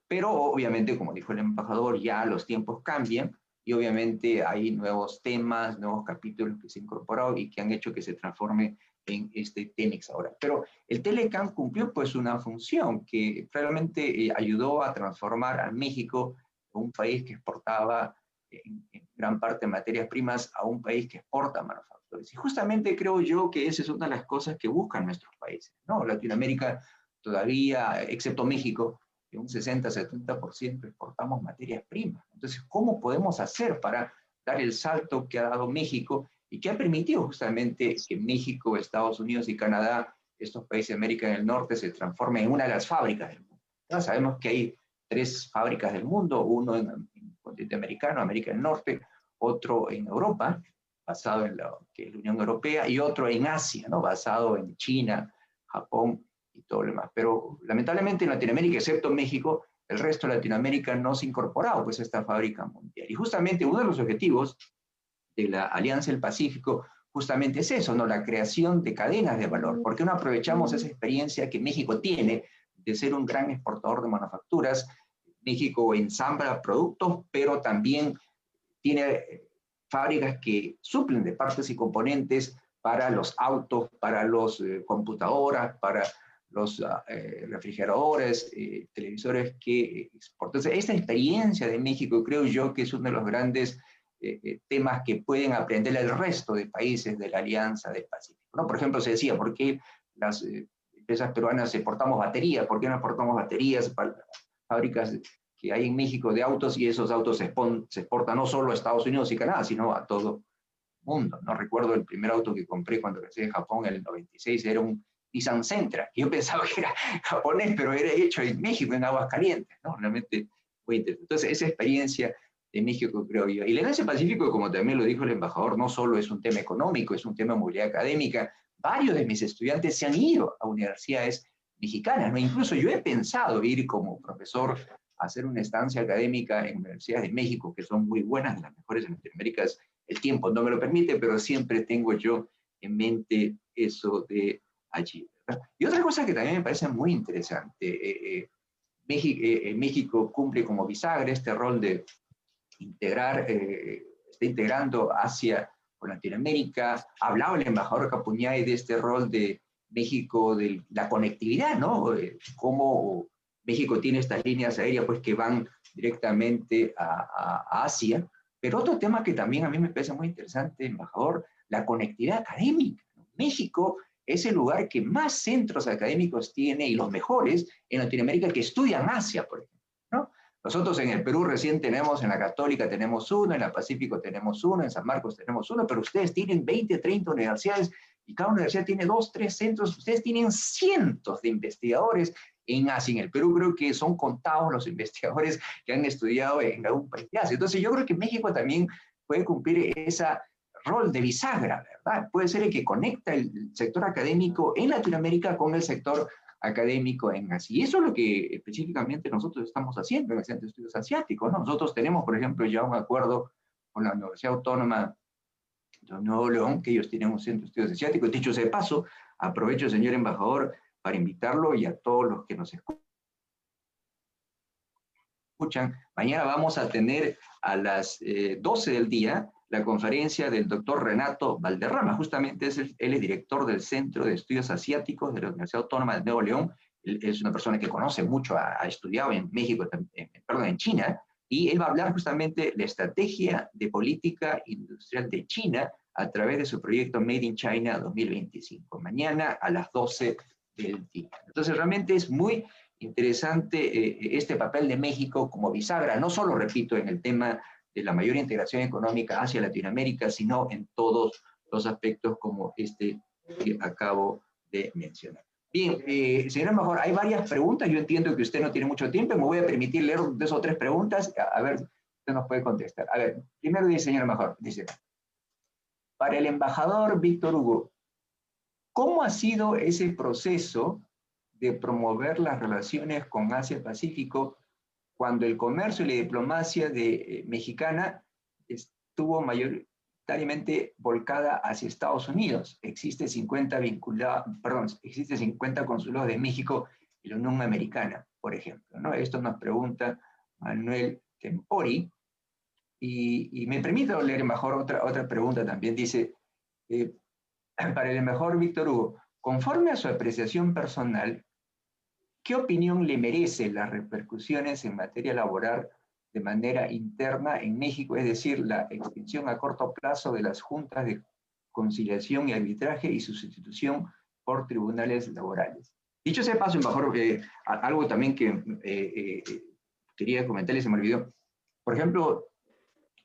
Pero obviamente, como dijo el embajador, ya los tiempos cambian y obviamente hay nuevos temas, nuevos capítulos que se han incorporado y que han hecho que se transforme en este TEMEX ahora. Pero el TELECAN cumplió pues una función que realmente ayudó a transformar a México, un país que exportaba en gran parte materias primas, a un país que exporta manufacturas. Y justamente creo yo que esa es una de las cosas que buscan nuestros países, ¿no? Latinoamérica todavía, excepto México, que un 60-70% exportamos materias primas. Entonces, ¿cómo podemos hacer para dar el salto que ha dado México y que ha permitido justamente que México, Estados Unidos y Canadá, estos países de América del Norte, se transformen en una de las fábricas del mundo? Ya sabemos que hay 3 fábricas del mundo, uno en el continente americano, América del Norte, otro en Europa, basado en que es la Unión Europea, y otro en Asia, ¿no?, basado en China, Japón y todo lo demás. Pero lamentablemente en Latinoamérica, excepto México, el resto de Latinoamérica no se ha incorporado pues a esta fábrica mundial. Y justamente uno de los objetivos de la Alianza del Pacífico justamente es eso, ¿no?, la creación de cadenas de valor. ¿Por qué no aprovechamos esa experiencia que México tiene de ser un gran exportador de manufacturas? México ensambla productos, pero también tiene fábricas que suplen de partes y componentes para los autos, para las computadoras, para los refrigeradores, televisores que exportan. Entonces, esta experiencia de México creo yo que es uno de los grandes temas que pueden aprender el resto de países de la Alianza del Pacífico, ¿no? Por ejemplo, se decía, ¿por qué las empresas peruanas exportamos baterías? ¿Por qué no exportamos baterías para fábricas que hay en México de autos, y esos autos se exportan no solo a Estados Unidos y Canadá, sino a todo el mundo. No recuerdo el primer auto que compré cuando regresé de Japón en el 96, era un Nissan Sentra, que yo pensaba que era japonés, pero era hecho en México, en Aguascalientes, ¿no? Realmente muy interesante. Entonces, esa experiencia de México, creo yo. Y la Alianza Pacífico, como también lo dijo el embajador, no solo es un tema económico, es un tema de movilidad académica. Varios de mis estudiantes se han ido a universidades mexicanas, ¿no? Incluso yo he pensado ir como profesor a hacer una estancia académica en universidades de México, que son muy buenas, las mejores en Latinoamérica. El tiempo no me lo permite, pero siempre tengo yo en mente eso de allí, ¿verdad? Y otra cosa que también me parece muy interesante, México cumple como bisagra este rol de integrar, está integrando Asia con Latinoamérica. Hablaba el embajador Capuñay de este rol de México, de la conectividad, ¿no? Cómo México tiene estas líneas aéreas pues, que van directamente a Asia. Pero otro tema que también a mí me parece muy interesante, embajador, la conectividad académica, ¿no? México es el lugar que más centros académicos tiene, y los mejores en Latinoamérica, que estudian Asia, por ejemplo, ¿no? Nosotros en el Perú recién tenemos, en la Católica tenemos uno, en la Pacífico tenemos uno, en San Marcos tenemos uno, pero ustedes tienen 20, 30 universidades, y cada universidad tiene 2, 3 centros. Ustedes tienen cientos de investigadores en Asia. En el Perú creo que son contados los investigadores que han estudiado en algún país de Asia. Entonces yo creo que México también puede cumplir ese rol de bisagra, ¿verdad? Puede ser el que conecta el sector académico en Latinoamérica con el sector académico en Asia. Y eso es lo que específicamente nosotros estamos haciendo en el Centro de Estudios Asiáticos, ¿no? Nosotros tenemos, por ejemplo, ya un acuerdo con la Universidad Autónoma de Nuevo León, que ellos tienen un Centro de Estudios Asiáticos. Dicho sea de paso, aprovecho, señor embajador, para invitarlo, y a todos los que nos escuchan. Mañana vamos a tener a las 12 del día la conferencia del doctor Renato Valderrama. Justamente él es director del Centro de Estudios Asiáticos de la Universidad Autónoma de Nuevo León. Él es una persona que conoce mucho, ha estudiado en México, perdón, en China, y él va a hablar justamente de la estrategia de política industrial de China a través de su proyecto Made in China 2025, mañana a las 12 del día. Entonces, realmente es muy interesante este papel de México como bisagra, no solo, repito, en el tema de la mayor integración económica hacia Latinoamérica, sino en todos los aspectos como este que acabo de mencionar. Bien, señora embajador, hay varias preguntas. Yo entiendo que usted no tiene mucho tiempo. Me voy a permitir leer 2 o 3 preguntas. A ver, usted nos puede contestar. A ver, primero dice, señora embajador, dice, para el embajador Víctor Hugo, ¿cómo ha sido ese proceso de promover las relaciones con Asia-Pacífico cuando el comercio y la diplomacia mexicana estuvo mayoritariamente volcada hacia Estados Unidos? Existe 50 consulados de México en la Unión Americana, por ejemplo, ¿no? Esto nos pregunta Manuel Tempori. Y me permito leer mejor otra pregunta también. Dice, para el mejor Víctor Hugo, conforme a su apreciación personal, ¿qué opinión le merece las repercusiones en materia laboral de manera interna en México? Es decir, la extinción a corto plazo de las juntas de conciliación y arbitraje y su sustitución por tribunales laborales. Dicho sea paso, embajador, algo también que quería comentarle, se me olvidó. Por ejemplo,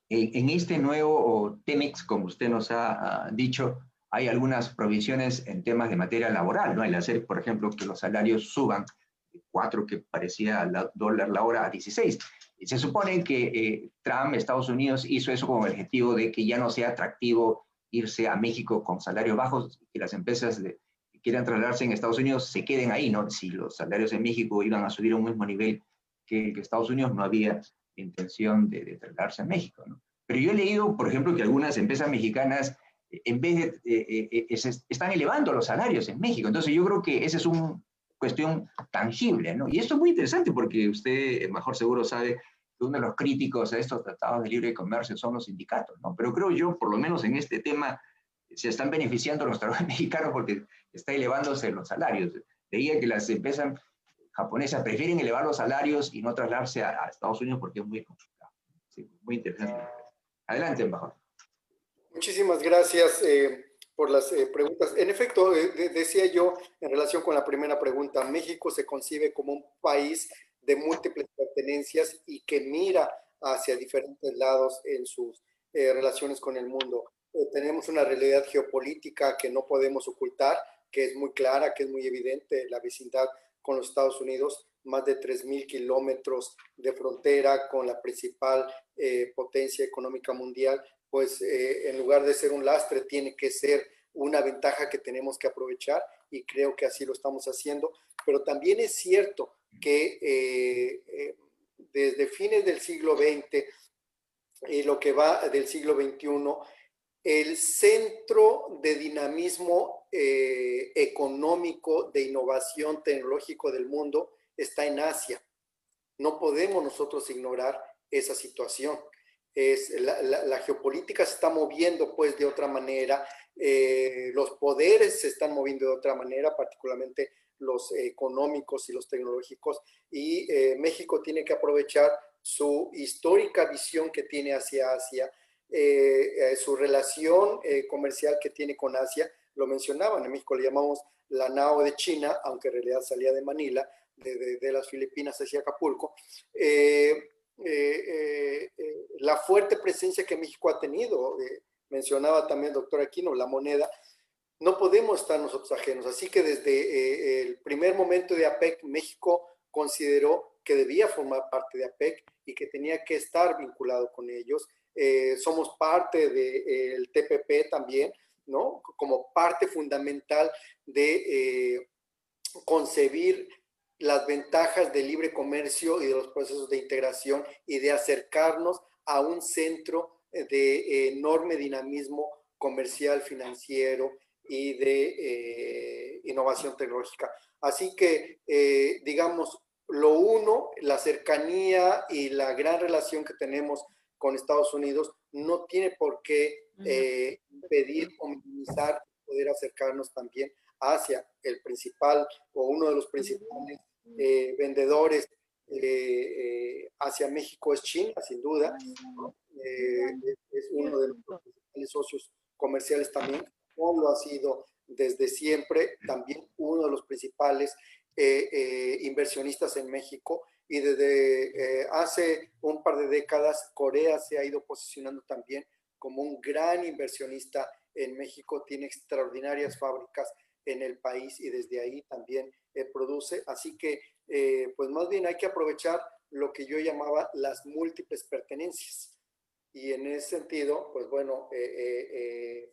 en este nuevo TEMEX, como usted nos ha dicho, hay algunas provisiones en temas de materia laboral, ¿no? El hacer, por ejemplo, que los salarios suban de 4, que parecía $1 la hora, a 16. Y se supone que Trump, Estados Unidos, hizo eso como objetivo de que ya no sea atractivo irse a México con salarios bajos, que las empresas que quieran trasladarse en Estados Unidos se queden ahí, ¿no? Si los salarios en México iban a subir a un mismo nivel que Estados Unidos, no había intención de trasladarse a México, ¿no? Pero yo he leído, por ejemplo, que algunas empresas mexicanas, en vez de, están elevando los salarios en México. Entonces yo creo que esa es una cuestión tangible, ¿no? Y esto es muy interesante porque usted, mejor seguro, sabe que uno de los críticos a estos tratados de libre comercio son los sindicatos, ¿no? Pero creo yo, por lo menos en este tema, se están beneficiando los trabajadores mexicanos porque está elevándose los salarios. Leía que las empresas japonesas prefieren elevar los salarios y no trasladarse a Estados Unidos porque es muy complicado. Sí, muy interesante. Adelante, embajador. Muchísimas gracias por las preguntas. En efecto, decía yo en relación con la primera pregunta, México se concibe como un país de múltiples pertenencias y que mira hacia diferentes lados en sus relaciones con el mundo. Tenemos una realidad geopolítica que no podemos ocultar, que es muy clara, que es muy evidente, la vecindad con los Estados Unidos, más de 3.000 kilómetros de frontera con la principal potencia económica mundial, pues en lugar de ser un lastre, tiene que ser una ventaja que tenemos que aprovechar, y creo que así lo estamos haciendo. Pero también es cierto que desde fines del siglo XX y lo que va del siglo XXI, el centro de dinamismo económico, de innovación tecnológico del mundo está en Asia. No podemos nosotros ignorar esa situación. La geopolítica se está moviendo pues de otra manera, los poderes se están moviendo de otra manera, particularmente los económicos y los tecnológicos, y México tiene que aprovechar su histórica visión que tiene hacia Asia, su relación comercial que tiene con Asia. Lo mencionaban, en México le llamamos la NAO de China, aunque en realidad salía de Manila, de las Filipinas hacia Acapulco. La fuerte presencia que México ha tenido, mencionaba también el doctor Aquino, la moneda, no podemos estar nosotros ajenos. Así que desde el primer momento de APEC, México consideró que debía formar parte de APEC y que tenía que estar vinculado con ellos. Somos parte del TPP también, ¿no? Como parte fundamental de concebir las ventajas del libre comercio y de los procesos de integración y de acercarnos a un centro de enorme dinamismo comercial, financiero y de innovación tecnológica. Así que, digamos, lo uno, la cercanía y la gran relación que tenemos con Estados Unidos no tiene por qué impedir o minimizar poder acercarnos también hacia el principal o uno de los principales vendedores hacia México es China, sin duda, ¿no? Es uno de nuestros principales socios comerciales también, como lo ha sido desde siempre, también uno de los principales inversionistas en México, y desde hace un par de décadas Corea se ha ido posicionando también como un gran inversionista en México, tiene extraordinarias fábricas en el país y desde ahí también produce. Así que, pues más bien hay que aprovechar lo que yo llamaba las múltiples pertenencias. Y en ese sentido, pues bueno,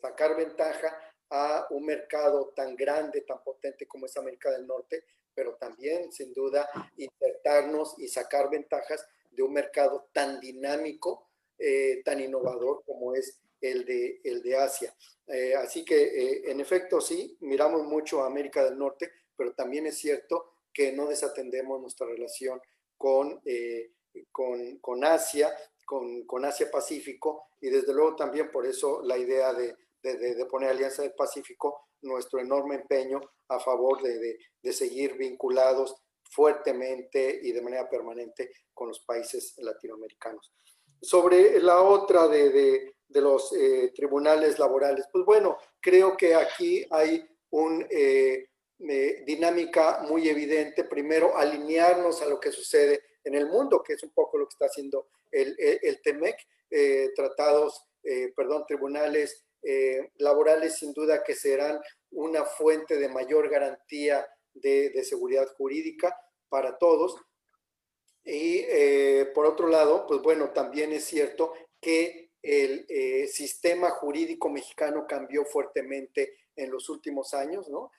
sacar ventaja a un mercado tan grande, tan potente como es América del Norte, pero también, sin duda, insertarnos y sacar ventajas de un mercado tan dinámico, tan innovador como es el de Asia. Así que, en efecto, sí, miramos mucho a América del Norte, pero también es cierto que no desatendemos nuestra relación con Asia, con Asia-Pacífico, y desde luego también por eso la idea de poner Alianza del Pacífico, nuestro enorme empeño a favor de seguir vinculados fuertemente y de manera permanente con los países latinoamericanos. Sobre la otra de los tribunales laborales, pues bueno, creo que aquí hay una dinámica muy evidente. Primero, alinearnos a lo que sucede en el mundo, que es un poco lo que está haciendo el TEMEC, tribunales laborales, sin duda que serán una fuente de mayor garantía de seguridad jurídica para todos. Y por otro lado, pues bueno, también es cierto que el sistema jurídico mexicano cambió fuertemente en los últimos años, ¿no?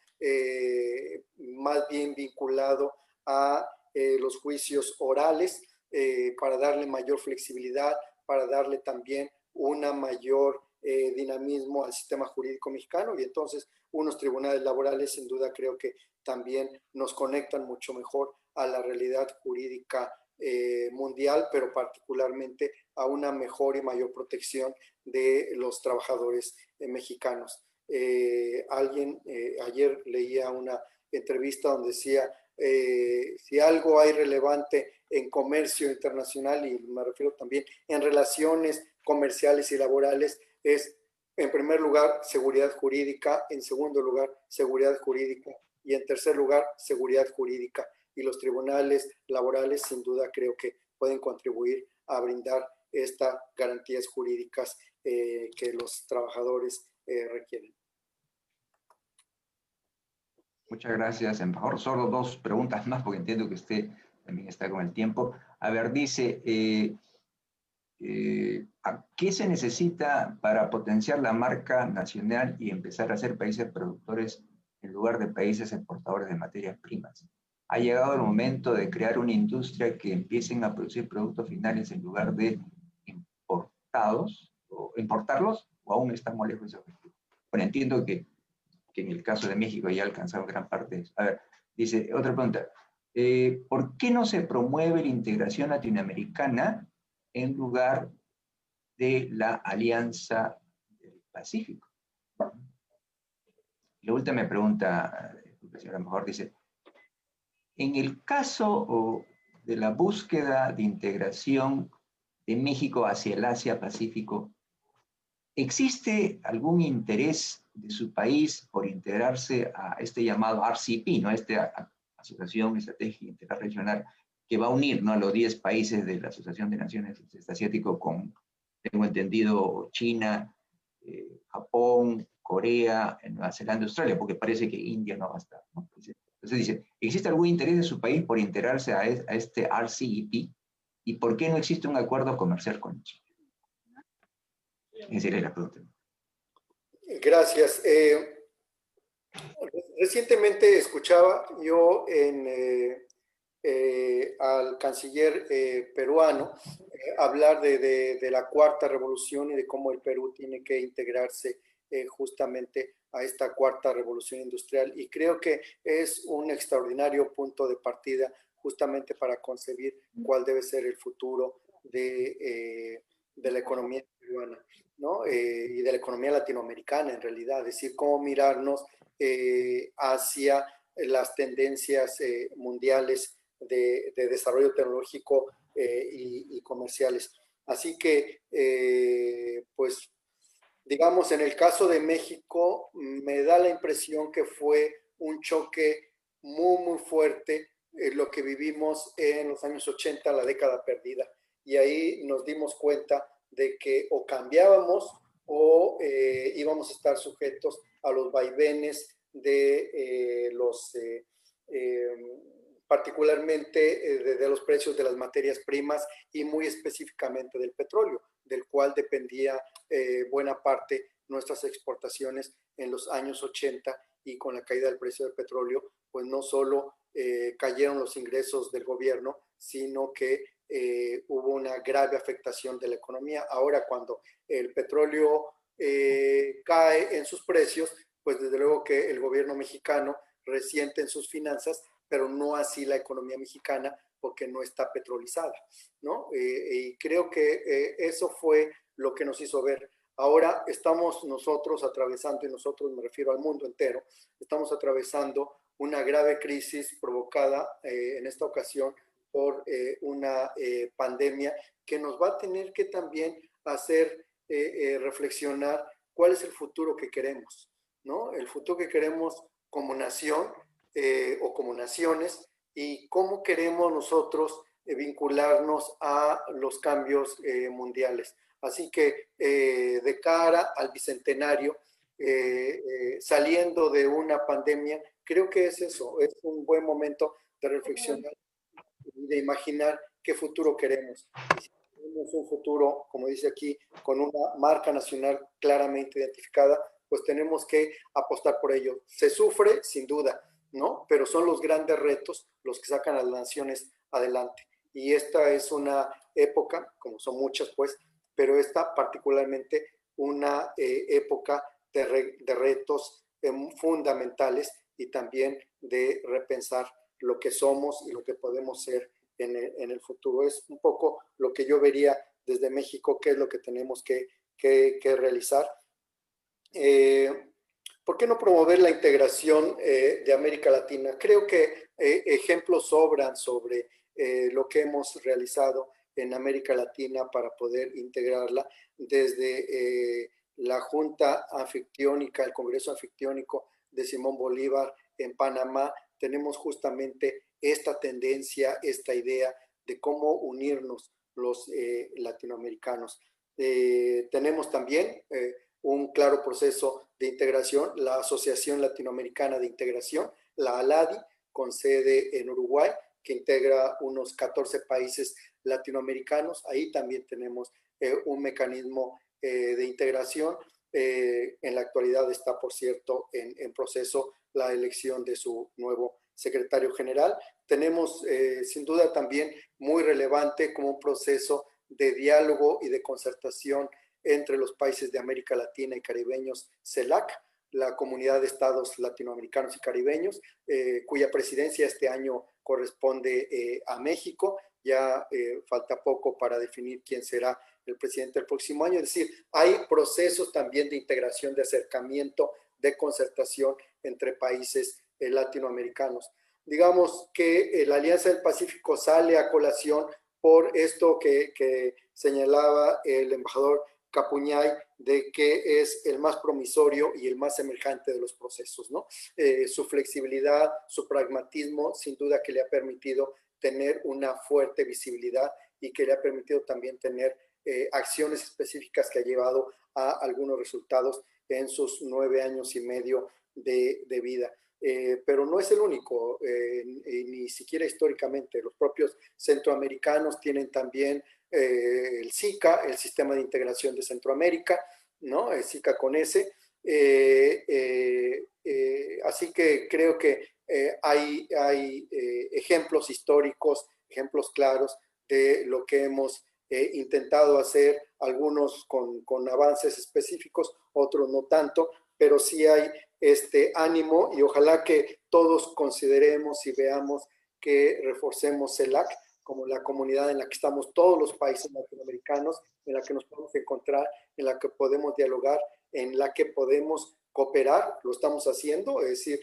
Más bien vinculado a los juicios orales, para darle mayor flexibilidad, para darle también una mayor dinamismo al sistema jurídico mexicano, y entonces unos tribunales laborales sin duda creo que también nos conectan mucho mejor a la realidad jurídica mundial, pero particularmente a una mejor y mayor protección de los trabajadores mexicanos. Ayer leía una entrevista donde decía, si algo hay relevante en comercio internacional, y me refiero también en relaciones comerciales y laborales, es en primer lugar seguridad jurídica, en segundo lugar seguridad jurídica y en tercer lugar seguridad jurídica. y los tribunales laborales sin duda creo que pueden contribuir a brindar estas garantías jurídicas que los trabajadores requieren. Muchas gracias, embajador. Solo dos preguntas más, porque entiendo que usted también está con el tiempo. A ver, dice, ¿qué se necesita para potenciar la marca nacional y empezar a ser países productores en lugar de países exportadores de materias primas? ¿Ha llegado el momento de crear una industria que empiecen a producir productos finales en lugar de importarlos, o aún estamos lejos de ese objetivo? Bueno, entiendo que en el caso de México ya alcanzaron gran parte de eso. A ver, dice, otra pregunta. ¿Por qué no se promueve la integración latinoamericana en lugar de la Alianza del Pacífico? La última pregunta, a lo mejor dice, en el caso de la búsqueda de integración de México hacia el Asia-Pacífico, ¿existe algún interés de su país por integrarse a este llamado RCEP, ¿no? Esta Asociación Estratégica Interregional que va a unir, ¿no?, a los 10 países de la Asociación de Naciones del Sudeste Asiático con, tengo entendido, China, Japón, Corea, Nueva Zelanda, Australia, porque parece que India no va a estar, ¿no? Entonces dice, ¿existe algún interés de su país por integrarse a este RCEP? ¿Y por qué no existe un acuerdo comercial con China? Esa era la pregunta. Gracias. Recientemente escuchaba yo al canciller peruano hablar de la cuarta revolución y de cómo el Perú tiene que integrarse justamente a esta cuarta revolución industrial, y creo que es un extraordinario punto de partida justamente para concebir cuál debe ser el futuro de la economía peruana, ¿no? Y de la economía latinoamericana en realidad, es decir, cómo mirarnos hacia las tendencias mundiales de desarrollo tecnológico y comerciales. Así que, pues, digamos, en el caso de México, me da la impresión que fue un choque muy, muy fuerte lo que vivimos en los años 80, la década perdida. Y ahí nos dimos cuenta de que o cambiábamos o íbamos a estar sujetos a los vaivenes de particularmente de los precios de las materias primas y muy específicamente del petróleo, del cual dependía buena parte nuestras exportaciones en los años 80, y con la caída del precio del petróleo, pues no solo cayeron los ingresos del gobierno, sino que hubo una grave afectación de la economía. Ahora, cuando el petróleo cae en sus precios, pues desde luego que el gobierno mexicano resiente en sus finanzas, pero no así la economía mexicana, porque no está petrolizada, ¿no? Y creo que eso fue lo que nos hizo ver. Ahora estamos nosotros atravesando, y nosotros me refiero al mundo entero, estamos atravesando una grave crisis provocada en esta ocasión por una pandemia que nos va a tener que también hacer reflexionar cuál es el futuro que queremos, ¿no? El futuro que queremos como nación o como naciones, y cómo queremos nosotros vincularnos a los cambios mundiales. Así que de cara al bicentenario, saliendo de una pandemia, creo que es eso, es un buen momento de reflexionar y de imaginar qué futuro queremos. Y si queremos un futuro, como dice aquí, con una marca nacional claramente identificada, pues tenemos que apostar por ello. Se sufre, sin duda, ¿no? Pero son los grandes retos los que sacan a las naciones adelante. Y esta es una época, como son muchas, pues, pero esta particularmente una época de retos fundamentales, y también de repensar lo que somos y lo que podemos ser en el futuro. Es un poco lo que yo vería desde México, qué es lo que tenemos que realizar. ¿Por qué no promover la integración de América Latina? Creo que ejemplos sobran sobre lo que hemos realizado en América Latina para poder integrarla, desde la Junta Anfictiónica, el Congreso Anfictiónico de Simón Bolívar en Panamá. Tenemos justamente esta tendencia, esta idea de cómo unirnos los latinoamericanos. Tenemos también un claro proceso de integración, la Asociación Latinoamericana de Integración, la ALADI, con sede en Uruguay, que integra unos 14 países latinoamericanos. Ahí también tenemos un mecanismo de integración. En la actualidad está, por cierto, en proceso la elección de su nuevo secretario general. Tenemos, sin duda, también muy relevante como un proceso de diálogo y de concertación entre los países de América Latina y caribeños, CELAC, la Comunidad de Estados Latinoamericanos y Caribeños, cuya presidencia este año corresponde a México. Ya falta poco para definir quién será el presidente del próximo año. Es decir, hay procesos también de integración, de acercamiento, de concertación entre países latinoamericanos. Digamos que la Alianza del Pacífico sale a colación por esto que señalaba el embajador Capuñay, de que es el más promisorio y el más emergente de los procesos, ¿no? Su flexibilidad, su pragmatismo, sin duda que le ha permitido tener una fuerte visibilidad y que le ha permitido también tener acciones específicas que ha llevado a algunos resultados en sus 9 años y medio de vida. Pero no es el único, ni siquiera históricamente. Los propios centroamericanos tienen también el SICA, el Sistema de Integración de Centroamérica, ¿no? El SICA con S. Así que creo que hay ejemplos históricos, ejemplos claros de lo que hemos intentado hacer, algunos con avances específicos, otros no tanto, pero sí hay este ánimo y ojalá que todos consideremos y veamos que reforcemos CELAC como la comunidad en la que estamos todos los países latinoamericanos, en la que nos podemos encontrar, en la que podemos dialogar, en la que podemos cooperar, lo estamos haciendo, es decir,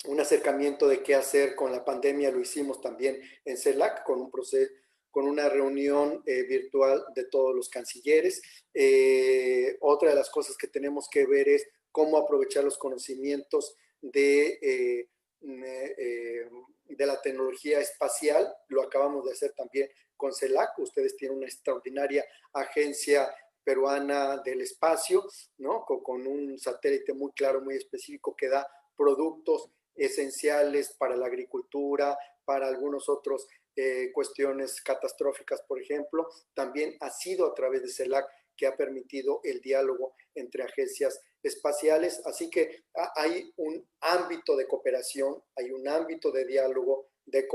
un acercamiento de qué hacer con la pandemia lo hicimos también en CELAC con un proceso, con una reunión virtual de todos los cancilleres. Otra de las cosas que tenemos que ver es cómo aprovechar los conocimientos de la tecnología espacial. Lo acabamos de hacer también con CELAC. Ustedes tienen una extraordinaria agencia peruana del espacio, ¿no? Con un satélite muy claro, muy específico que da productos esenciales para la agricultura, para algunos otros cuestiones catastróficas, por ejemplo. También ha sido a través de CELAC que ha permitido el diálogo entre agencias espaciales. Así que hay un ámbito de cooperación, hay un ámbito de diálogo, de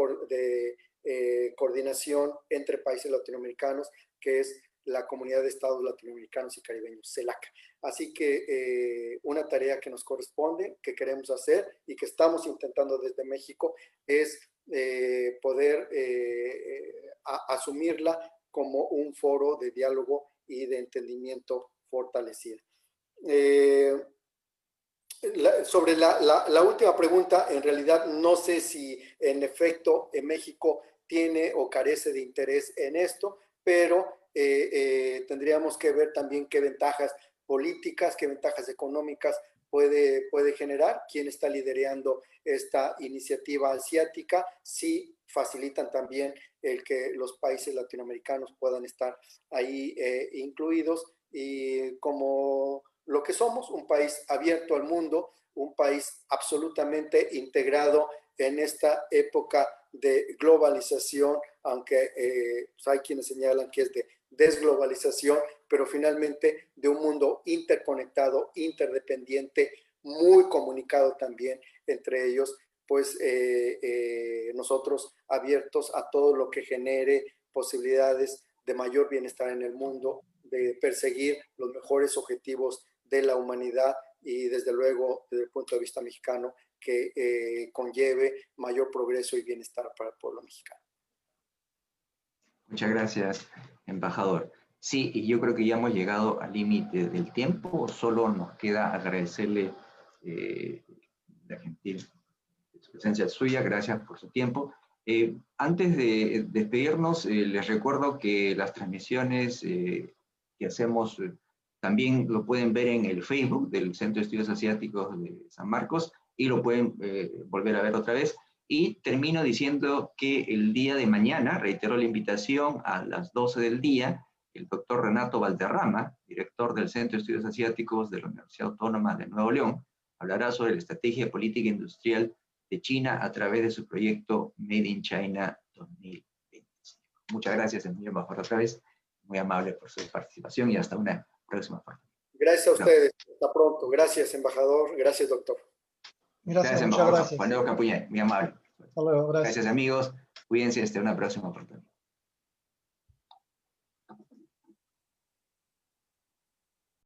coordinación entre países latinoamericanos, que es la Comunidad de Estados Latinoamericanos y Caribeños, CELAC. Así que una tarea que nos corresponde, que queremos hacer y que estamos intentando desde México es poder asumirla como un foro de diálogo y de entendimiento fortalecido. Sobre la última pregunta, en realidad no sé si en efecto en México tiene o carece de interés en esto, pero tendríamos que ver también qué ventajas políticas, qué ventajas económicas puede generar, quién está liderando esta iniciativa asiática, si facilitan también el que los países latinoamericanos puedan estar ahí incluidos, y como lo que somos, un país abierto al mundo, un país absolutamente integrado en esta época de globalización, aunque pues hay quienes señalan que es de desglobalización, pero finalmente de un mundo interconectado, interdependiente, muy comunicado también entre ellos, pues nosotros abiertos a todo lo que genere posibilidades de mayor bienestar en el mundo, de perseguir los mejores objetivos de la humanidad y desde luego desde el punto de vista mexicano que conlleve mayor progreso y bienestar para el pueblo mexicano. Muchas gracias, embajador. Sí, y yo creo que ya hemos llegado al límite del tiempo, solo nos queda agradecerle la gentil presencia suya, gracias por su tiempo. Antes de despedirnos, les recuerdo que las transmisiones que hacemos también lo pueden ver en el Facebook del Centro de Estudios Asiáticos de San Marcos y lo pueden volver a ver otra vez. Y termino diciendo que el día de mañana, reitero la invitación a las 12 del día, el doctor Renato Valderrama, director del Centro de Estudios Asiáticos de la Universidad Autónoma de Nuevo León, hablará sobre la estrategia política industrial de China a través de su proyecto Made in China 2025. Muchas gracias, señor embajador, otra vez. Muy amable por su participación y hasta una próxima oportunidad. Gracias a ustedes. Hasta pronto. Gracias, embajador. Gracias, doctor. Gracias, muchas embajador gracias. Juan Diego Capuñay. Muy amable. Hasta luego, gracias. Gracias, amigos. Cuídense hasta una próxima oportunidad.